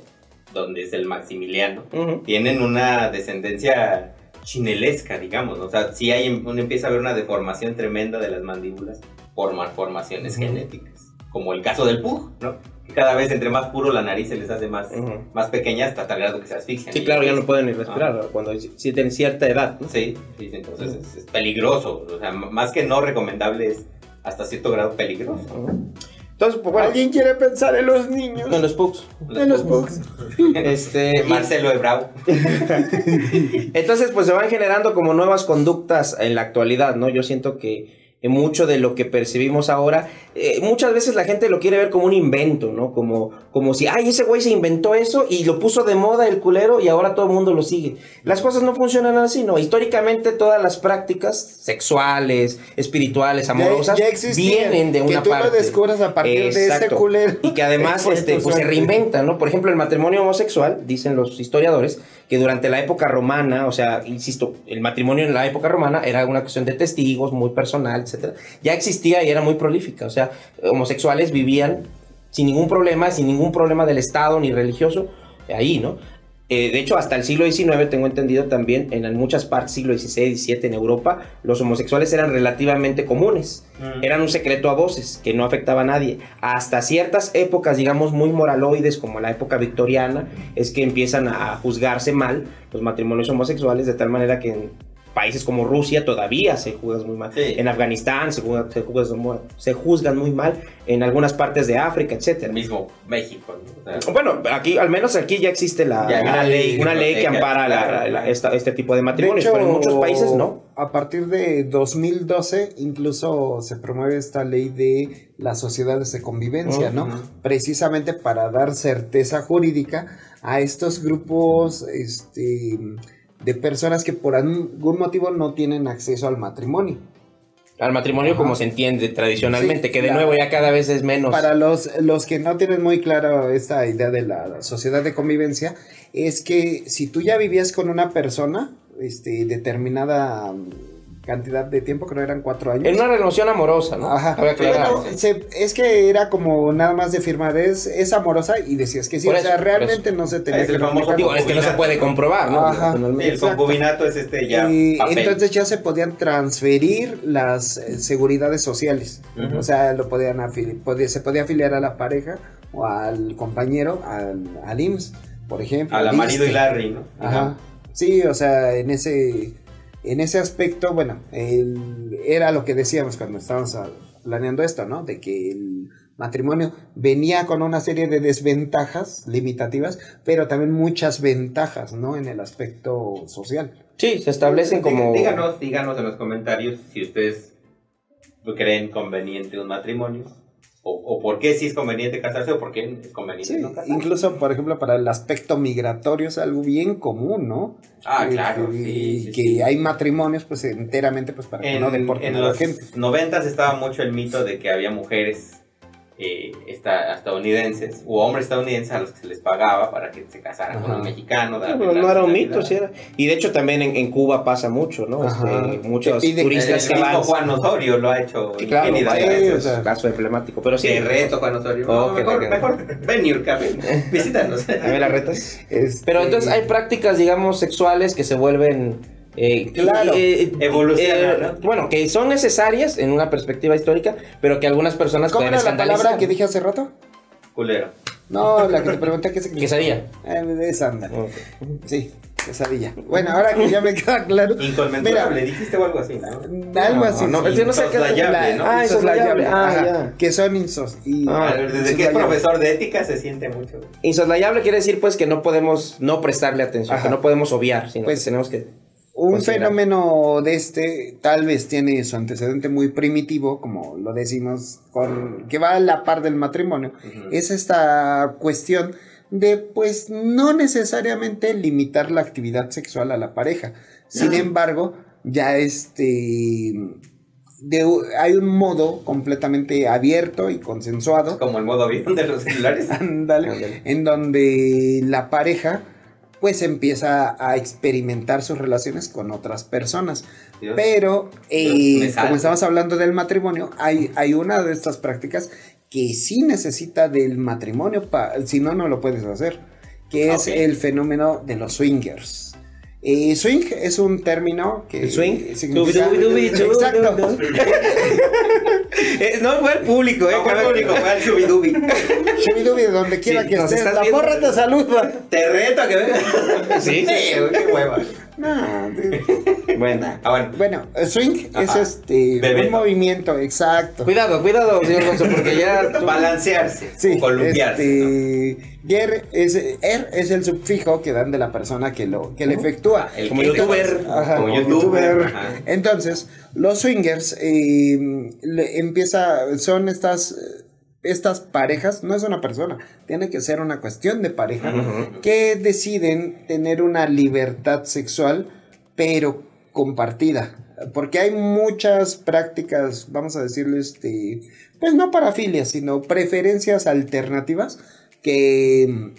donde es el Maximiliano, tienen una descendencia chinelesca, digamos, ¿no? O sea, sí uno empieza a ver una deformación tremenda de las mandíbulas por malformaciones genéticas, como el caso del pug, ¿no? Que cada vez entre más puro la nariz se les hace más pequeña hasta tal grado que se asfixian. Sí, claro, ya no pueden ni respirar cuando tienen cierta edad, ¿no? Sí, entonces es peligroso, o sea, más que no recomendable, es hasta cierto grado peligroso. Entonces, pues bueno. ¿Alguien quiere pensar en los niños? En los pugs. En los pugs. Marcelo Ebrard. Entonces, pues se van generando como nuevas conductas en la actualidad, ¿no? Yo siento que mucho de lo que percibimos ahora, muchas veces la gente lo quiere ver como un invento, ¿no? Como si, ay, ese güey se inventó eso y lo puso de moda el culero y ahora todo el mundo lo sigue. Las cosas no funcionan así, ¿no? Históricamente todas las prácticas sexuales, espirituales, amorosas, ya vienen de una parte. Que tú lo descubras a partir de ese culero. Y que además pues se reinventan, ¿no? Por ejemplo, el matrimonio homosexual, dicen los historiadores, que durante la época romana, o sea, insisto, el matrimonio en la época romana era una cuestión de testigos, muy personal, etcétera. Ya existía y era muy prolífica, o sea, homosexuales vivían sin ningún problema del Estado ni religioso, ahí, ¿no? De hecho, hasta el siglo XIX, tengo entendido también, en muchas partes, siglo XVI, XVII, en Europa, los homosexuales eran relativamente comunes. Eran un secreto a voces, que no afectaba a nadie. Hasta ciertas épocas, digamos, muy moraloides, como la época victoriana, es que empiezan a juzgarse mal los matrimonios homosexuales, de tal manera que en países como Rusia todavía se juzgan muy mal. Sí. En Afganistán se juzgan muy mal. En algunas partes de África, etcétera. Mismo México, ¿no? O sea, bueno, al menos aquí ya existe una ley que ampara este tipo de matrimonios, de hecho, pero en muchos países no. A partir de 2012 incluso se promueve esta ley de las sociedades de convivencia, ¿no? Precisamente para dar certeza jurídica a estos grupos, de personas que por algún motivo no tienen acceso al matrimonio. Al matrimonio como se entiende tradicionalmente, sí, que de nuevo ya cada vez es menos. Para los que no tienen muy claro esta idea de la sociedad de convivencia, es que si tú ya vivías con una persona, determinada cantidad de tiempo, creo que eran 4 años. En una relación amorosa, ¿no? Ajá. Bueno, es que era como nada más de firmar, es amorosa y decías que sí, o sea, realmente no se tenía que comprobar. Digo, es que no se puede comprobar, ¿no? Ajá. Sí, el concubinato es ya papel. Entonces ya se podían transferir las seguridades sociales. O sea, se podía afiliar a la pareja o al compañero, al IMSS, por ejemplo. A la marido y Larry, ¿no? Ajá. Sí, o sea, en ese aspecto, bueno, era lo que decíamos cuando estábamos planeando esto, ¿no? De que el matrimonio venía con una serie de desventajas limitativas, pero también muchas ventajas, ¿no? En el aspecto social. Sí, se establecen como... Díganos en los comentarios si ustedes creen conveniente un matrimonio. O por qué sí es conveniente casarse o por qué es conveniente no casarse. Incluso, por ejemplo, para el aspecto migratorio es algo bien común, ¿no? Claro. Que hay matrimonios pues enteramente pues para que no deporten a la gente. En los 90s estaba mucho el mito de que había mujeres estadounidenses u hombres estadounidenses a los que se les pagaba para que se casaran con un mexicano. No era un mito, sí era. Y de hecho también en Cuba pasa mucho, ¿no? Muchos turistas que van. Juan Osorio lo ha hecho. Sí, claro, es un caso emblemático. Pero sí. Te reto, Juan Osorio. Mejor ven, Niurka, visítanos. A ver, las retas. Pero entonces hay prácticas, digamos, sexuales que se vuelven... evolucionan, ¿no? Bueno, que son necesarias en una perspectiva histórica, pero que algunas personas pueden escandalizar. ¿Cómo era la palabra que dije hace rato? Culero. No, la que te pregunté qué significa. Quesadilla. Es anda. Okay. Sí, quesadilla. Bueno, ahora que ya me queda claro. Inconmensurable, dijiste o algo así, ¿no? Algo así. No sé qué es. Insoslayable. Que son desde que es profesor de ética se siente mucho. Insoslayable quiere decir pues que no podemos no prestarle atención, que no podemos obviar, sino pues, que tenemos que... Un fenómeno de tal vez tiene su antecedente muy primitivo, como lo decimos, que va a la par del matrimonio. Es esta cuestión de, pues, no necesariamente limitar la actividad sexual a la pareja. Sin embargo, hay un modo completamente abierto y consensuado. Como el modo avión de los celulares. Ándale. En donde la pareja pues empieza a experimentar sus relaciones con otras personas. Dios. Pero Dios, como estamos hablando del matrimonio, hay una de estas prácticas que sí necesita del matrimonio, si no, no lo puedes hacer, que es el fenómeno de los swingers. Swing es un término que ¿El swing? significa... Exacto. No fue el público, No fue el público, fue el Shubidubi. Shubidubi, donde quiera Sí, que nos estés, estás la viendo. porra te saluda. Te reto a que vengas. Sí. Qué hueva. No, Bueno. bueno, swing Ajá. es Bebeto. un movimiento, exacto. Cuidado, señor Gonzo, porque ya... Balancearse. Sí, O columpiarse. er es el sufijo que dan de la persona que lo efectúa. El Como que- youtuber. Ajá, Como como youtuber. youtuber. Ajá. Entonces, los swingers son estas parejas, no es una persona, tiene que ser una cuestión de pareja, que deciden tener una libertad sexual, pero compartida. Porque hay muchas prácticas, vamos a decirles, pues no parafilias, sino preferencias alternativas que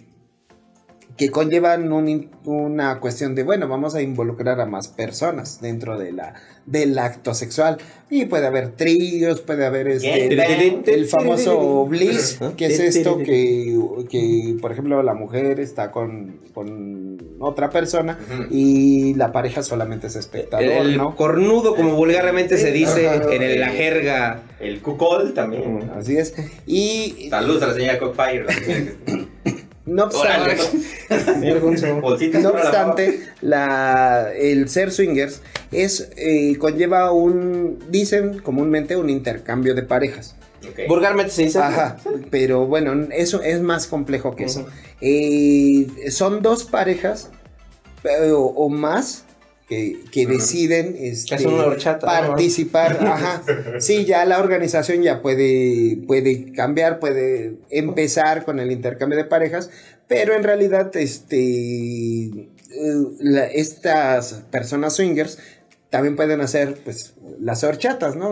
conllevan una cuestión de, bueno, vamos a involucrar a más personas dentro del acto sexual. Y puede haber tríos, puede haber el famoso bliss, que es esto que por ejemplo, la mujer está con otra persona y la pareja solamente es espectador, El ¿no? cornudo, como vulgarmente se dice Ajá. en la jerga. El cuckold también. Así es. Y Saludos a la señora Cockfire. no obstante, Señor Gonzo. Bolsitas no para la obstante, el ser swingers conlleva dicen comúnmente un intercambio de parejas. mamá. Ok. Vulgarmente se dice. Ajá, pero bueno, eso es más complejo que eso. Son dos parejas o más que deciden hacen una horchata, ¿no? participar. Ajá. Sí, ya la organización ya puede cambiar, puede empezar con el intercambio de parejas, pero en realidad estas personas swingers también pueden hacer pues las horchatas, ¿no?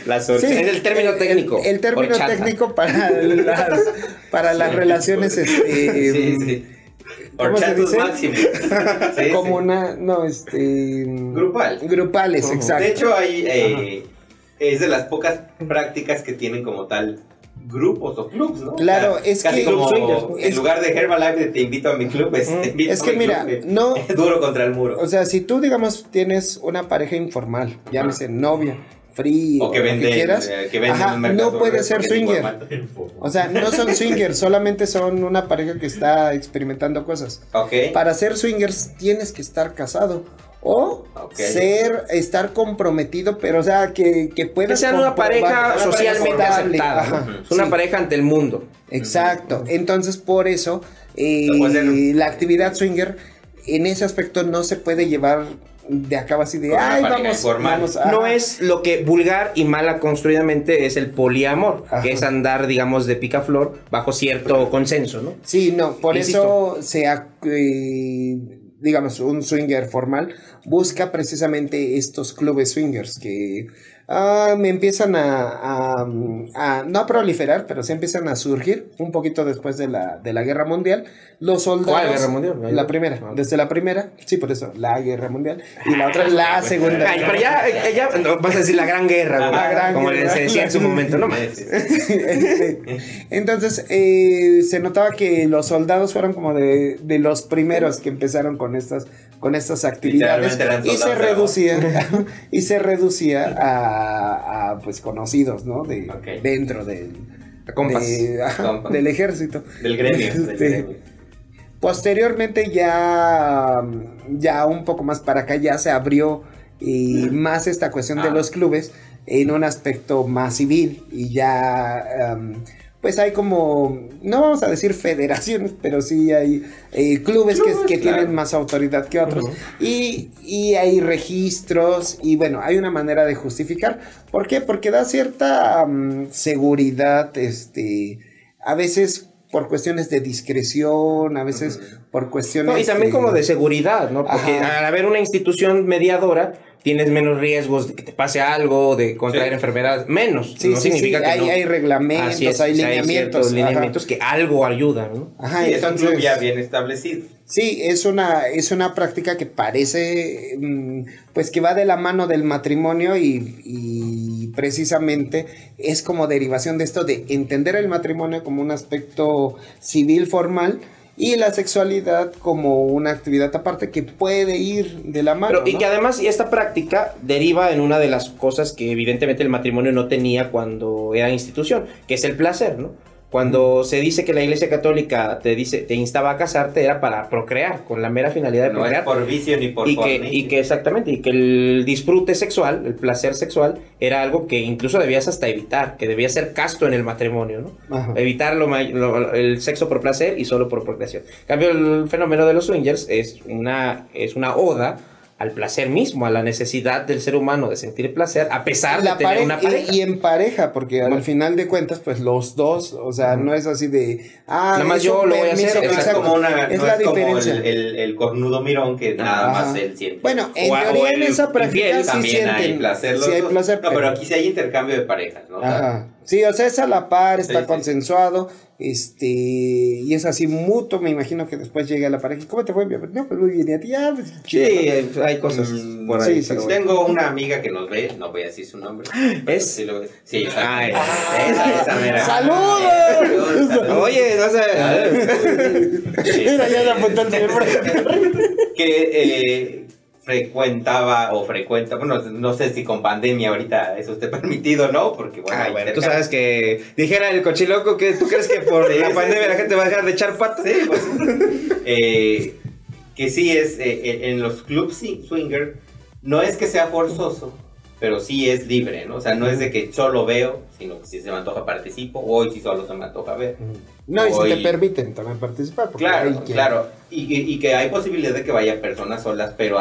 Las horchatas. Es el término técnico. El término Horchata. técnico para las relaciones Sí, sí. ¿cómo se Horchatus dice? máximos. Sí, como sí. una Grupal. grupales, exacto. De hecho, es de las pocas prácticas que tienen como tal grupos o clubs, ¿no? Claro, es casi que- como swingers, en lugar de Herbalife de te invito a mi club, te invito Es a que mi mira, club, no, duro contra el muro. o sea, si tú digamos tienes una pareja informal, llámese novia, free O que lo venden, quieras, que venden ajá, en un mercado no puede ser porque es swinger. informal. O sea, no son swingers, solamente son una pareja que está experimentando cosas. Ok. Para ser swingers tienes que estar casado o Ok. estar comprometido, pero o sea, que Que puedas sean una pareja comprobar- socialmente estable, aceptada. ajá, Es una sí. pareja ante el mundo. Exacto. Entonces, por eso, No puede ser- la actividad swinger en ese aspecto no se puede llevar de acá así de, Con una ay, pareja vamos, informal. vamos No ajá. es lo que vulgar y mala construidamente es el poliamor, Ajá. que es andar, digamos, de picaflor bajo cierto consenso, ¿no? Sí, no, por Insisto. eso digamos, un swinger formal busca precisamente estos clubes swingers que me empiezan a no a proliferar, pero se empiezan a surgir un poquito después de la Guerra Mundial. Los soldados... ¿Cuál Guerra Mundial? La primera, desde la primera, sí, por eso, la Guerra Mundial, y la otra es la Segunda. Ay, pero ya no, vas a decir la gran guerra, güey, La gran como guerra. se decía en su momento, ¿no? Entonces, se notaba que los soldados fueron como de los primeros que empezaron con estas actividades Literalmente eran y se soldados, reducía a pues conocidos, ¿no? Ok. Dentro del Compas. Compas. del ejército. Del gremio. del Este, gremio. Posteriormente ya un poco más para acá ya se abrió más esta cuestión de los clubes en un aspecto más civil y ya pues hay como, no vamos a decir federaciones, pero sí hay clubes que claro. tienen más autoridad que otros y hay registros y bueno, hay una manera de justificar. ¿Por qué? Porque da cierta seguridad, a veces por cuestiones de discreción, a veces por cuestiones... No, y también como de seguridad, ¿no? Porque Ajá. al haber una institución mediadora, tienes menos riesgos de que te pase algo, de contraer enfermedades, menos. Sí, no significa que no. Hay reglamentos, hay lineamientos. Hay lineamientos que algo ayudan, ¿no? Ajá, sí, es un club ya bien establecido. Sí, es una práctica que parece, pues que va de la mano del matrimonio y precisamente es como derivación de esto de entender el matrimonio como un aspecto civil formal y la sexualidad como una actividad aparte que puede ir de la mano. Pero, y que además esta práctica deriva en una de las cosas que evidentemente el matrimonio no tenía cuando era institución, que es el placer, ¿no? Cuando se dice que la Iglesia Católica te instaba a casarte, era para procrear, con la mera finalidad de procrear. No es por vicio ni por y que exactamente, y que el disfrute sexual, el placer sexual, era algo que incluso debías hasta evitar, que debía ser casto en el matrimonio, ¿no? Ajá. Evitar el sexo por placer y solo por procreación. En cambio, el fenómeno de los swingers es una oda al placer mismo, a la necesidad del ser humano de sentir placer, a pesar de tener una pareja. Y en pareja, porque al final de cuentas, pues los dos, o sea, no es así de... nada más yo lo voy a hacer. No es como una, es no la es como diferencia. el cornudo mirón que nada más él siente. Bueno, en teoría en esa práctica sí también hay sienten... placer. Sí hay placer, no, pero aquí sí hay intercambio de parejas, ¿no? Ajá. Sí, o sea, es a la par, está Sí. consensuado, y es así mutuo, me imagino que después llega la pareja, ¿cómo te fue? No, pues muy bien, y a ti, pues chido, Sí, hay cosas por ahí. Sí, pero sí, bueno. Tengo una amiga que nos ve, no voy a decir su nombre. ¿Es? Sí, Ah, exacto. Esa mera. ¡Saludos! Oye, no sé. Mira, ya le apuntó el señor. Que frecuenta, bueno, no sé si con pandemia ahorita eso esté permitido o no, porque bueno, hay Bueno, tú intercambio. sabes que dijera el cochiloco que tú crees que por Sí, la sí, pandemia sí. la gente va a dejar de echar patas. Sí, pues, que sí es, en los clubs swinger, no es que sea forzoso, pero sí es libre, ¿no? O sea, no es de que solo veo, sino que si se me antoja participo, o hoy si solo se me antoja ver. No, y si Hoy- te permiten también participar. Porque hay Claro, quien- claro. Y que hay posibilidad de que vaya personas solas, pero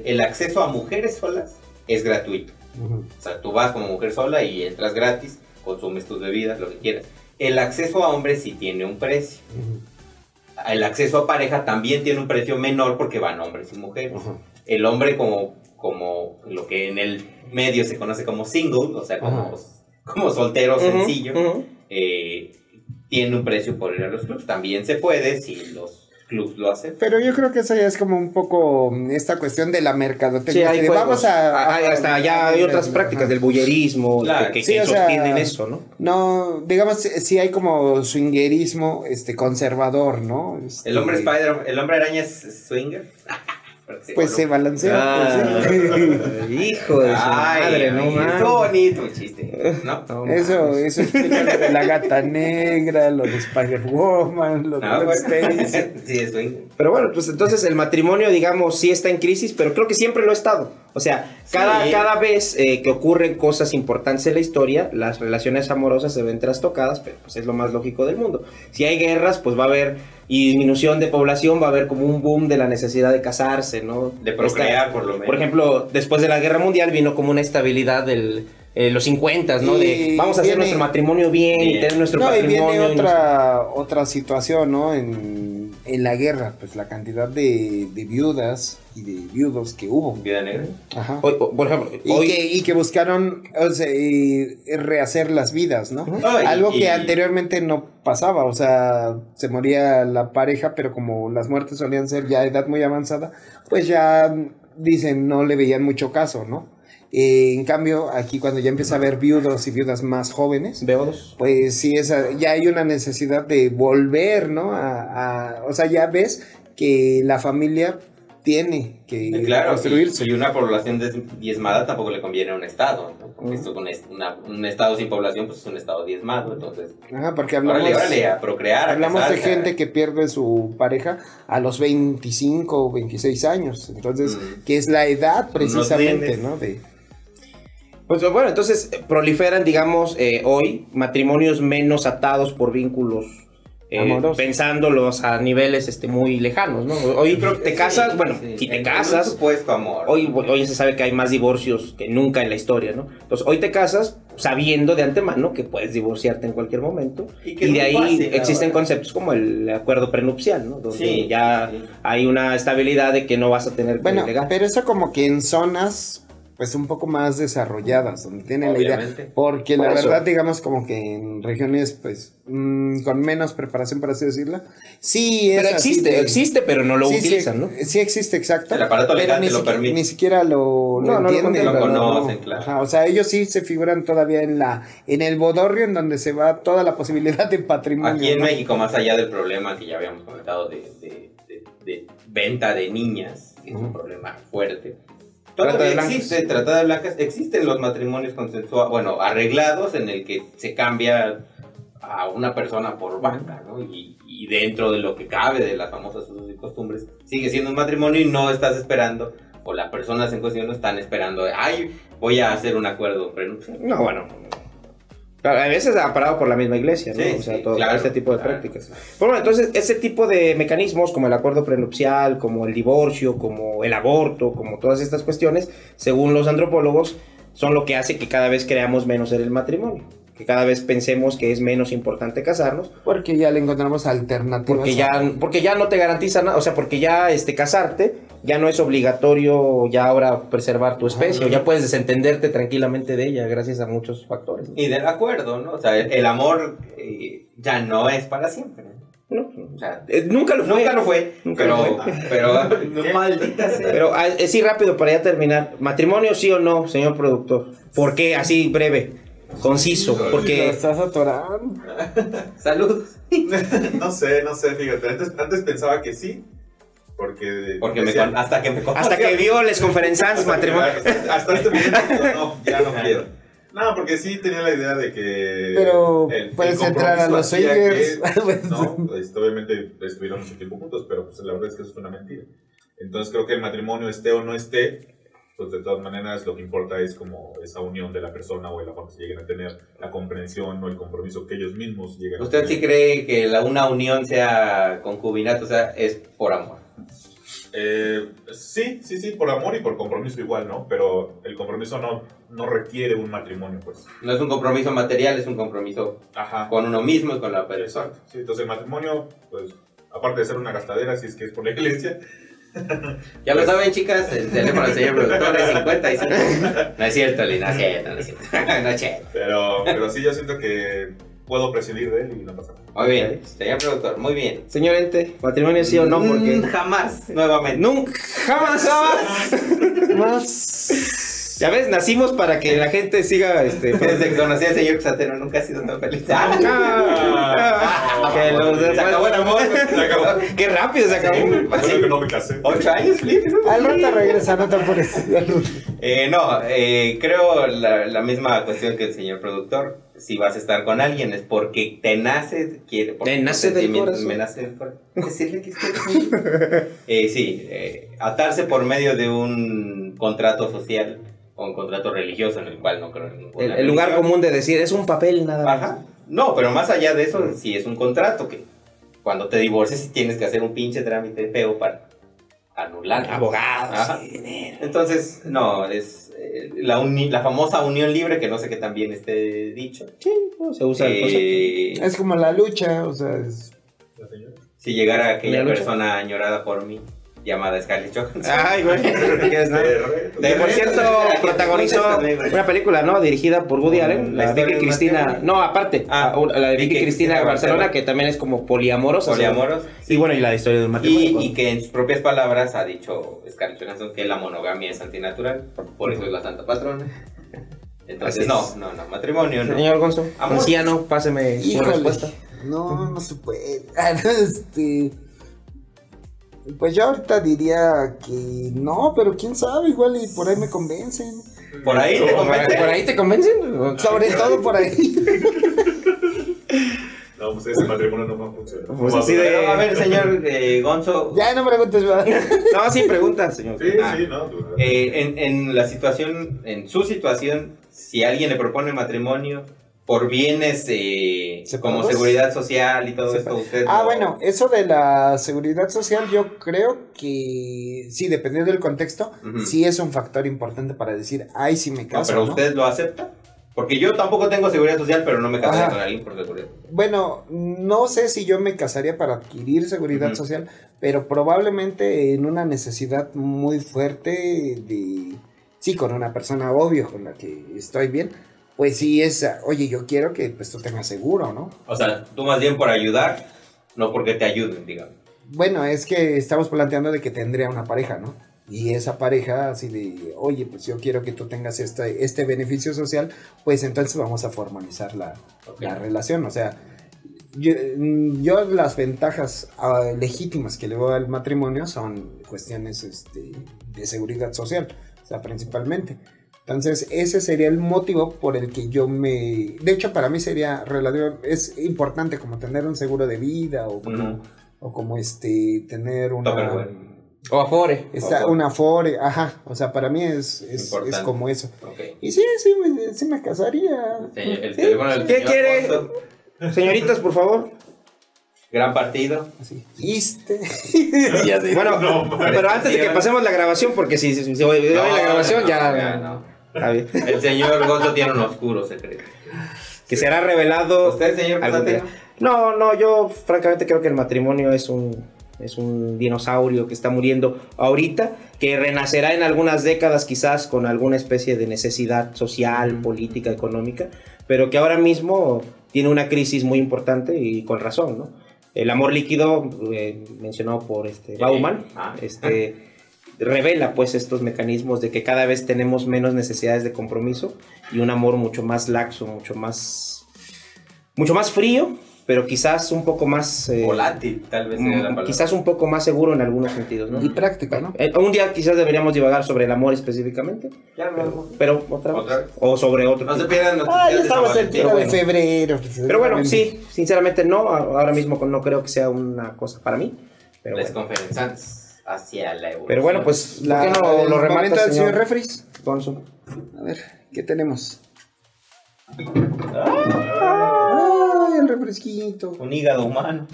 el acceso a mujeres solas es gratuito. Ujú. O sea, tú vas como mujer sola y entras gratis, consumes tus bebidas, lo que quieras. El acceso a hombres sí tiene un precio. Ujú. El acceso a pareja también tiene un precio menor porque van hombres y mujeres. Ujú. El hombre como lo que en el medio se conoce como single, o sea, como soltero sencillo, tiene un precio por ir a los clubs. También se puede si los clubs lo hacen. Pero yo creo que eso ya es como un poco esta cuestión de la mercadotecnia. Sí, hay que juegos. vamos a hasta ya hay otras prácticas del bullerismo Claro. que Sí, o sea, sostienen eso, ¿no? No, digamos, sí hay como swingerismo conservador, ¿no? El hombre araña es swinger. Pues se balancea. pues, sí. Hijo de su madre, no Qué mames. bonito un chiste, ¿no? No, Eso explica lo de la gata negra, lo de Spider-Woman, lo de No, Gwen pues, Stacy. sí, es swinger. Pero bueno, pues entonces el matrimonio, digamos, sí está en crisis, pero creo que siempre lo ha estado. O sea, cada vez que ocurren cosas importantes en la historia, las relaciones amorosas se ven trastocadas, pero pues es lo más lógico del mundo. Si hay guerras, pues va a haber disminución de población, va a haber como un boom de la necesidad de casarse, ¿no? De procrear, por lo menos. Por ejemplo, después de la Guerra Mundial vino como una estabilidad del... los 50, ¿no? De Y vamos a hacer viene- nuestro matrimonio bien y tener nuestro No, y patrimonio. viene y otra situación, ¿no? En la guerra, pues la cantidad de viudas y de viudos que hubo. Vida negra. Ajá. Hoy, por ejemplo, hoy... Y que buscaron, o sea, y rehacer las vidas, ¿no? Algo que anteriormente no pasaba, o sea, se moría la pareja, pero como las muertes solían ser ya a edad muy avanzada, pues ya dicen, no le veían mucho caso, ¿no? En cambio, aquí cuando ya empieza a haber viudos y viudas más jóvenes, Veo dos. pues sí, ya hay una necesidad de volver, ¿no? O sea, ya ves que la familia tiene que Claro, construirse. y una población diezmada tampoco le conviene a un estado, ¿no? Porque esto con un estado sin población, pues es un estado diezmado, entonces... Ajá, porque hablamos, Órale, a procrear, hablamos a de casarse. gente que pierde su pareja a los 25 o 26 años, entonces, que es la edad precisamente, nenes. ¿no? Pues bueno, entonces proliferan, digamos, hoy matrimonios menos atados por vínculos Amorosos. pensándolos a niveles muy lejanos, ¿no? Hoy creo que te casas, bueno, si te En casas, un supuesto amor. hoy se sabe que hay más divorcios que nunca en la historia, ¿no? Entonces hoy te casas sabiendo de antemano que puedes divorciarte en cualquier momento Y que y de es ahí muy fácil existen ahora. conceptos como el acuerdo prenupcial, ¿no? Donde Sí, ya sí. hay una estabilidad de que no vas a tener que Bueno, delegar. pero eso como que en zonas pues un poco más desarrolladas, donde tienen la Obviamente. idea, porque Por la eso. verdad, digamos, como que en regiones, pues, con menos preparación, por así decirlo, sí es Pero así existe, pero no lo sí, utilizan, sí, ¿no? sí existe, exacto. El aparato legal pero te lo permite. ni siquiera lo No, no lo entienden. lo ¿verdad? conocen, claro. Ajá, o sea, ellos sí se figuran todavía en el bodorrio en donde se va toda la posibilidad de patrimonio. Aquí en ¿no? México, más allá del problema que ya habíamos comentado de venta de niñas, que es un problema fuerte, Trata de todavía blancas. existe trata de blancas, existen los matrimonios consensuados, bueno, arreglados, en el que se cambia a una persona por vaca, ¿no? Y dentro de lo que cabe de las famosas usos y costumbres, sigue siendo un matrimonio y no estás esperando, o las personas en cuestión no están esperando, ay, voy a hacer un acuerdo prenupcial. No, bueno. Claro, a veces ha parado por la misma iglesia, ¿no? Sí, o sea, sí, todo claro, este tipo de claro. prácticas. Bueno, entonces, ese tipo de mecanismos, como el acuerdo prenupcial, como el divorcio, como el aborto, como todas estas cuestiones, según los antropólogos, son lo que hace que cada vez creamos menos en el matrimonio. Que cada vez pensemos que es menos importante casarnos. Porque ya le encontramos alternativas. Porque ya no te garantiza nada, o sea, porque ya casarte ya no es obligatorio ya ahora preservar tu especie, o ya puedes desentenderte tranquilamente de ella gracias a muchos factores, ¿no? Y del acuerdo, ¿no? O sea, el amor ya no es para siempre, ¿no? No, O sea, nunca lo fue. nunca lo fue, Nunca lo pero maldita sea. Pero sí, rápido, para ya terminar. ¿Matrimonio sí o no, señor productor? ¿Por qué? Así breve, conciso. Lo Porque estás atorando. Saludos. No sé, fíjate. Antes pensaba que sí. Porque decían- Hasta que me hasta que vio les conferencias hasta que- matrimonio. hasta este momento no, ya no quiero. No, porque sí tenía la idea de que... Pero puedes entrar a los hacía swingers. que- No, obviamente estuvieron mucho tiempo juntos, pero pues la verdad es que eso es una mentira. Entonces creo que el matrimonio esté o no esté, pues de todas maneras lo que importa es como esa unión de la persona o el amor que se lleguen a tener, la comprensión o el compromiso que ellos mismos lleguen a ¿Usted tener. sí cree que una unión sea concubinato, o sea, es por amor? Sí, por amor y por compromiso igual, ¿no? Pero el compromiso no requiere un matrimonio, pues. No es un compromiso material, es un compromiso Ajá. con uno mismo y con la persona. Exacto. Sí, entonces el matrimonio, pues, aparte de ser una gastadera, si es que es por la iglesia. Ya lo saben, chicas, el teléfono del señor productor es 55. No es cierto, Lina, no es cierto, no es cierto. No es cierto. Pero sí, yo siento que puedo prescindir de él y no pasa nada. Muy bien, señor productor, muy bien. Señor Ente, ¿matrimonio sí o no? Porque Jamás, nuevamente. nunca, jamás. Más. Ya ves, nacimos para que la gente siga Desde que conocí al señor Xatero nunca ha sido tan feliz. Que los Se acabó el amor. Se acabó. Qué rápido se acabó. Bueno que no me casé. 8 años, Flip. Al rato regresa, no te apures. Creo la misma cuestión que el señor productor. Si vas a estar con alguien es porque te nace, Te nace del corazón. Me nace del corazón. Decirle que estoy conmigo. Atarse por medio de un contrato social o un contrato religioso en el cual no creo en ninguna El lugar religión. común de decir es un papel nada más. Ajá. No, pero más allá de eso, sí es un contrato que cuando te divorcias sí tienes que hacer un pinche trámite feo para anular. Abogados, Ajá. y dinero. Entonces, no, es la famosa unión libre, que no sé qué tan bien esté dicho. Sí, no, se usa el concepto. Es como la lucha, o sea, es... Si llegara aquella ¿La lucha? persona añorada por mí, llamada Scarlett Johansson. Ay, güey, ¿qué quieres, no? Por cierto, protagonizó una película, ¿no? Dirigida por Woody Allen, la de historia Vicky del Cristina. matrimonio. No, aparte, la de Vicky Cristina de Barcelona, que también es como poliamorosa. Poliamoros. Y bueno, y la historia del matrimonio. Y que en sus propias palabras ha dicho Scarlett Johansson que la monogamia es antinatural, por eso es la santa patrona. Entonces, Así es. no, matrimonio, no. Señor Gonzo, Amor. anciano, páseme su Híjole. respuesta. No se puede. Pues yo ahorita diría que no, pero quién sabe, igual y por ahí me convencen. Por ahí te convence. ¿Por ahí te convencen? Sobre todo por ahí. No, pues ese matrimonio no va a funcionar. Pues No va a así durar. Pero, a ver, señor Gonzo, Ya no me preguntes, ¿verdad? No, sí, pregunta, señor. Sí, Ah. sí, no. Pues, en la situación, en su situación, si alguien le propone matrimonio por bienes como ¿Separados? seguridad social y todo esto, usted no- Bueno, eso de la seguridad social yo creo que sí, dependiendo del contexto, Ujú. sí es un factor importante para decir, ay, sí me No, caso, pero ¿no? usted lo acepta. Porque yo tampoco tengo seguridad social, pero no me casaría Ajá. con alguien por seguridad. Bueno, no sé si yo me casaría para adquirir seguridad Ujú. social, pero probablemente en una necesidad muy fuerte de sí, con una persona obvio con la que estoy bien, pues sí es, oye, yo quiero que pues tú tengas seguro, ¿no? O sea, tú más bien por ayudar, no porque te ayuden, digamos. Bueno, es que estamos planteando de que tendría una pareja, ¿no? Y esa pareja así de, oye, pues yo quiero que tú tengas este beneficio social, pues entonces vamos a formalizar la relación. O sea, yo las ventajas legítimas que le veo al matrimonio son cuestiones de seguridad social, o sea, principalmente. Entonces, ese sería el motivo por el que yo me... De hecho, para mí sería relativo, es importante como tener un seguro de vida o como... O como tener una... O Afore. Una Afore, ajá. O sea, para mí es como eso. Okay. Y sí me casaría. El teléfono del ¿Qué señor quiere? Gonzo. Señoritas, por favor. Gran partido. Así. Bueno, pero antes de que pasemos la grabación, porque si voy la grabación ya no. Está bien. El señor Gonzo tiene un oscuro secreto. Que será revelado. ¿Usted, señor algún día. No, yo francamente creo que el matrimonio es un dinosaurio que está muriendo ahorita, que renacerá en algunas décadas quizás con alguna especie de necesidad social, política, económica, pero que ahora mismo tiene una crisis muy importante y con razón, ¿no? El amor líquido, mencionado por Bauman, revela pues estos mecanismos de que cada vez tenemos menos necesidades de compromiso y un amor mucho más laxo, mucho más frío, pero quizás un poco más... volátil, tal vez sería la palabra. Quizás un poco más seguro en algunos sentidos, ¿no? Y práctica, ¿no? Un día quizás deberíamos divagar sobre el amor específicamente. Ya luego. Pero otra vez. O sobre otro. No se pierdan los Ya estamos cerca de febrero. Pero bueno, sí, sinceramente no. Ahora mismo no creo que sea una cosa para mí. Pero Les bueno. conferenciantes hacia la evolución. Pero bueno, pues, ¿por qué no lo remata, momento del señor señor Refris. Gonzo? A ver, ¿qué tenemos? ¡Ay, el refresquito! Un hígado humano.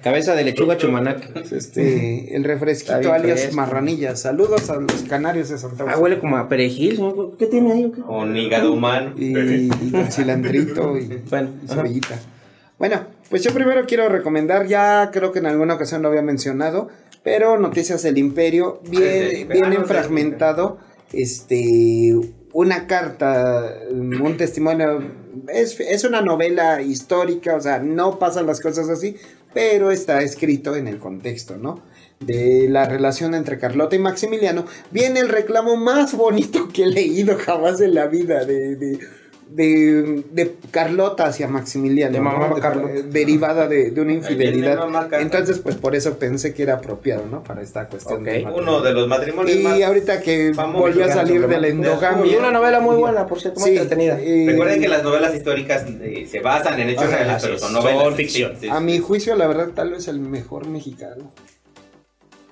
Cabeza de lechuga chumanac. El refresquito Está bien alias fresco. Marranilla. Saludos a los canarios de Santa Rosa. Huele como a perejil, ¿no? ¿Qué tiene ahí? Un hígado humano. Y con cilantrito y cebollita. Bueno, pues yo primero quiero recomendar, ya creo que en alguna ocasión lo había mencionado, pero Noticias del Imperio, viene fragmentado, una carta, un testimonio, es una novela histórica, o sea, no pasan las cosas así, pero está escrito en el contexto, ¿no? De la relación entre Carlota y Maximiliano. Viene el reclamo más bonito que he leído jamás en la vida de Carlota hacia Maximiliano, de mamá ¿no? Carlota. Derivada de una infidelidad. mamá Carlota. Entonces, pues por eso pensé que era apropiado, ¿no? Para esta cuestión. Ok. del matrimonio. Uno de los matrimonios más... Y ahorita que famosos volvió a mexicanos salir sobre de la de endogamia. Y una novela muy buena, por cierto, muy entretenida. Recuerden que las novelas históricas se basan en hechos Ajá, reales, pero así son es. novelas. Son ficción. Sí, A sí. mi juicio, la verdad, tal vez el mejor mexicano.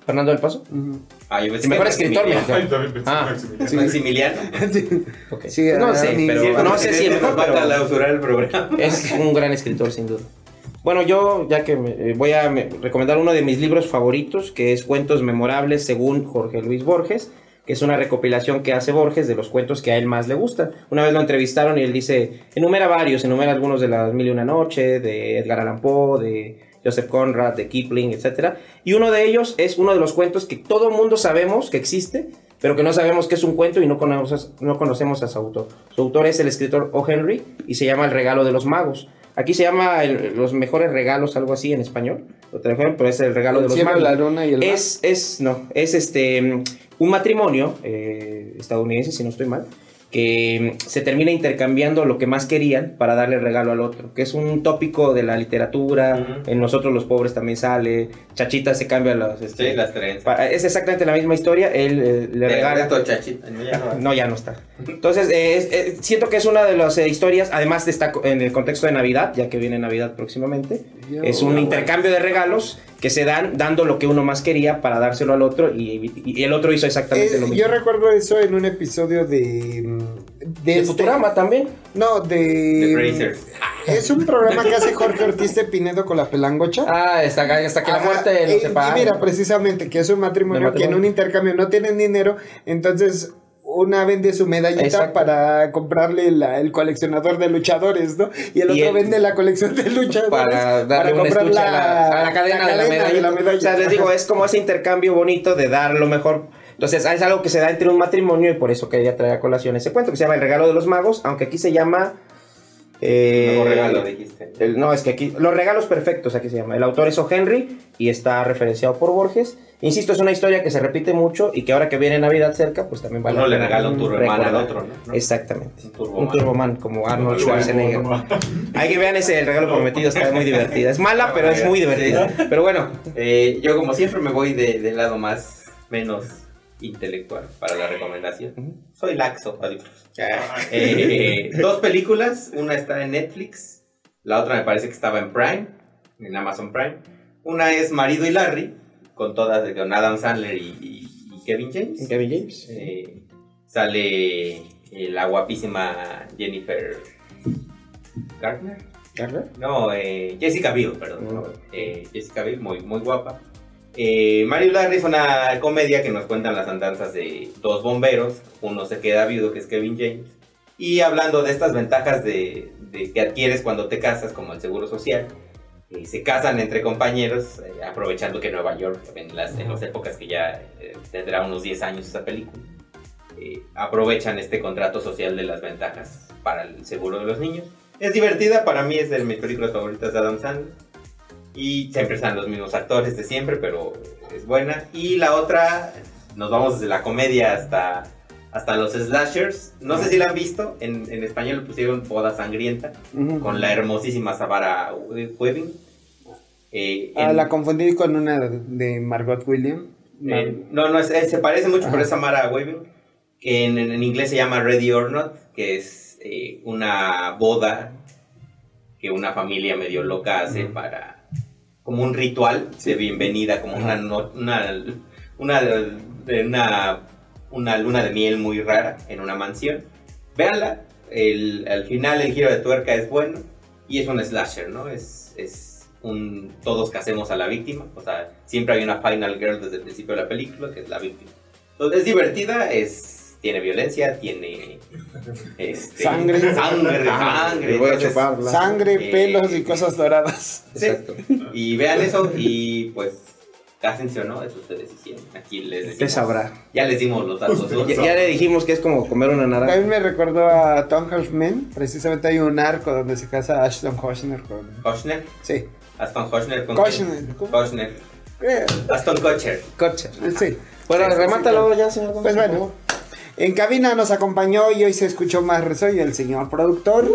Fernando del Paso. Ujú. Ah, yo pensé El mejor que escritor Maximiliano. Ay, también pensé Ah. en Maximiliano. Maximiliano. Ok. Sí, No a sé, mí- pero Sí, no sé si el nos mejor, falta pero clausurar el programa. es un gran escritor, sin duda. Bueno, yo ya que voy a recomendar uno de mis libros favoritos, que es Cuentos Memorables según Jorge Luis Borges, que es una recopilación que hace Borges de los cuentos que a él más le gustan. Una vez lo entrevistaron y él dice, enumera algunos de las Mil y una Noche, de Edgar Allan Poe, de Joseph Conrad, de Kipling, etc. Y uno de ellos es uno de los cuentos que todo el mundo sabemos que existe, pero que no sabemos que es un cuento y no conocemos a su autor. Su autor es el escritor O. Henry y se llama El regalo de los magos. Aquí se llama Los mejores regalos, algo así en español. Lo trajeron, pero es El regalo de los Cielo, magos. la luna y el mar. Es un matrimonio estadounidense, si no estoy mal, que se termina intercambiando lo que más querían para darle regalo al otro, que es un tópico de la literatura. En Nosotros los pobres también sale. Chachita se cambia las Sí, las trenzas. es exactamente la misma historia. Él le regala. Chachita. No, ya no está. Entonces, siento que es una de las historias, además está en el contexto de Navidad, ya que viene Navidad próximamente. Es un intercambio de regalos que se dan dando lo que uno más quería para dárselo al otro y el otro hizo exactamente lo mismo. Yo recuerdo eso en un episodio de Futurama también. No, The Brazers. Es un programa que hace Jorge Ortiz de Pinedo con la pelangocha. Hasta que la Ajá, muerte los separa. y mira, precisamente, que es un matrimonio que en un intercambio no tienen dinero, entonces una vende su medallita Exacto. para comprarle el coleccionador de luchadores, ¿no? Y el otro vende la colección de luchadores para darle un comprar estuche a la cadena de la medalla. medalla. O sea, les digo, es como ese intercambio bonito de dar lo mejor. Entonces es algo que se da entre un matrimonio y por eso quería traer a colación ese cuento que se llama El regalo de los magos, aunque aquí se llama... Nuevo regalo, dijiste. No, es que aquí... Los regalos perfectos, aquí se llama. El autor es O. Henry y está referenciado por Borges. Insisto, es una historia que se repite mucho y que ahora que viene Navidad cerca, pues también vale Uno le regala un Turboman al otro, ¿no? Exactamente. Un Un Turboman como Arnold Schwarzenegger. Hay que vean ese El regalo prometido, está muy divertida. Es mala, pero es muy divertida. Pero bueno, Yo como siempre me voy del lado menos intelectual para la recomendación. Soy laxo. Dos películas, una está en Netflix, la otra me parece que estaba en Prime, en Amazon Prime. Una es Marido y Larry, con Adam Sandler y Kevin James. Kevin James. Sale la guapísima Jennifer Garner. ¿Garner? No, Jessica Biel, perdón. Jessica Biel, muy, muy guapa. Mario y Larry es una comedia que nos cuentan las andanzas de dos bomberos. Uno se queda viudo, que es Kevin James. Y hablando de estas ventajas de que adquieres cuando te casas, como el seguro social, se casan entre compañeros, aprovechando que Nueva York, en las épocas que ya tendrá unos 10 años esa película, aprovechan este contrato social de las ventajas para el seguro de los niños. Es divertida, para mí es de mis películas favoritas de Adam Sandler. Y siempre están los mismos actores de siempre, pero es buena. Y la otra, nos vamos desde la comedia hasta los slashers. No sé si la han visto, en español le pusieron Boda Sangrienta, con la hermosísima Samara Weaving. La confundí con una de Margot Williams. Se parece mucho, pero es Samara Weaving. Que en inglés se llama Ready or Not, que es una boda que una familia medio loca hace para... como un ritual de bienvenida, como una luna de miel muy rara en una mansión. Véanla, al final el giro de tuerca es bueno y es un slasher, ¿no? Es un todos casemos a la víctima, o sea, siempre hay una final girl desde el principio de la película que es la víctima. Entonces es divertida, tiene violencia, tiene sangre, voy a chuparla. Sangre, pelos y cosas doradas. Sí. Exacto. Y vean eso y pues cásense o no, eso ustedes hicieron. Aquí les decimos. Usted sabrá. Ya les dimos los datos. Ya le dijimos que es como comer una naranja. A mí me recordó a Tom Halfman. Precisamente hay un arco donde se casa Ashton Kutcher con... ¿Kutcher? Sí. Aston Kutcher con... Kutcher. Aston Kutcher. Sí. Bueno, remátalo ya, señor. Pues bueno. En cabina nos acompañó y hoy se escuchó más resoño el señor productor.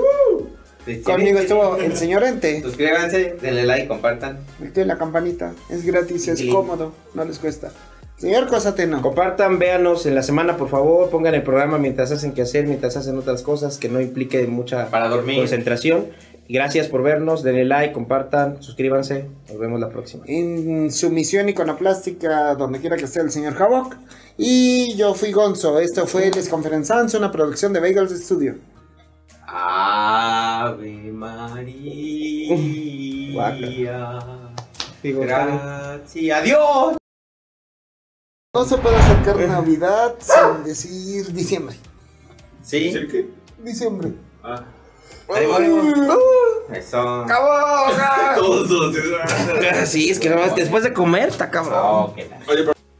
Conmigo estuvo el señor Ente. Suscríbanse, denle like, compartan. Activen la campanita, es gratis, es cómodo, no les cuesta. Señor Cosateno. Compartan, véanos en la semana, por favor. Pongan el programa mientras hacen que hacer, mientras hacen otras cosas que no implique mucha para dormir. Concentración. Gracias por vernos, denle like, compartan, suscríbanse. Nos vemos la próxima. En su misión iconoplástica, donde quiera que esté el señor Havok. Y yo fui Gonzo. Esto fue Les Conferenzans, una producción de Bagels Studio. Ave María. Gracias. Adiós. No se puede acercar Navidad sin decir diciembre. ¿Sí? ¿Sí qué? Diciembre. Eso. ¡Cabón! Sí, es que nada más después de comer está cabrón. Oye,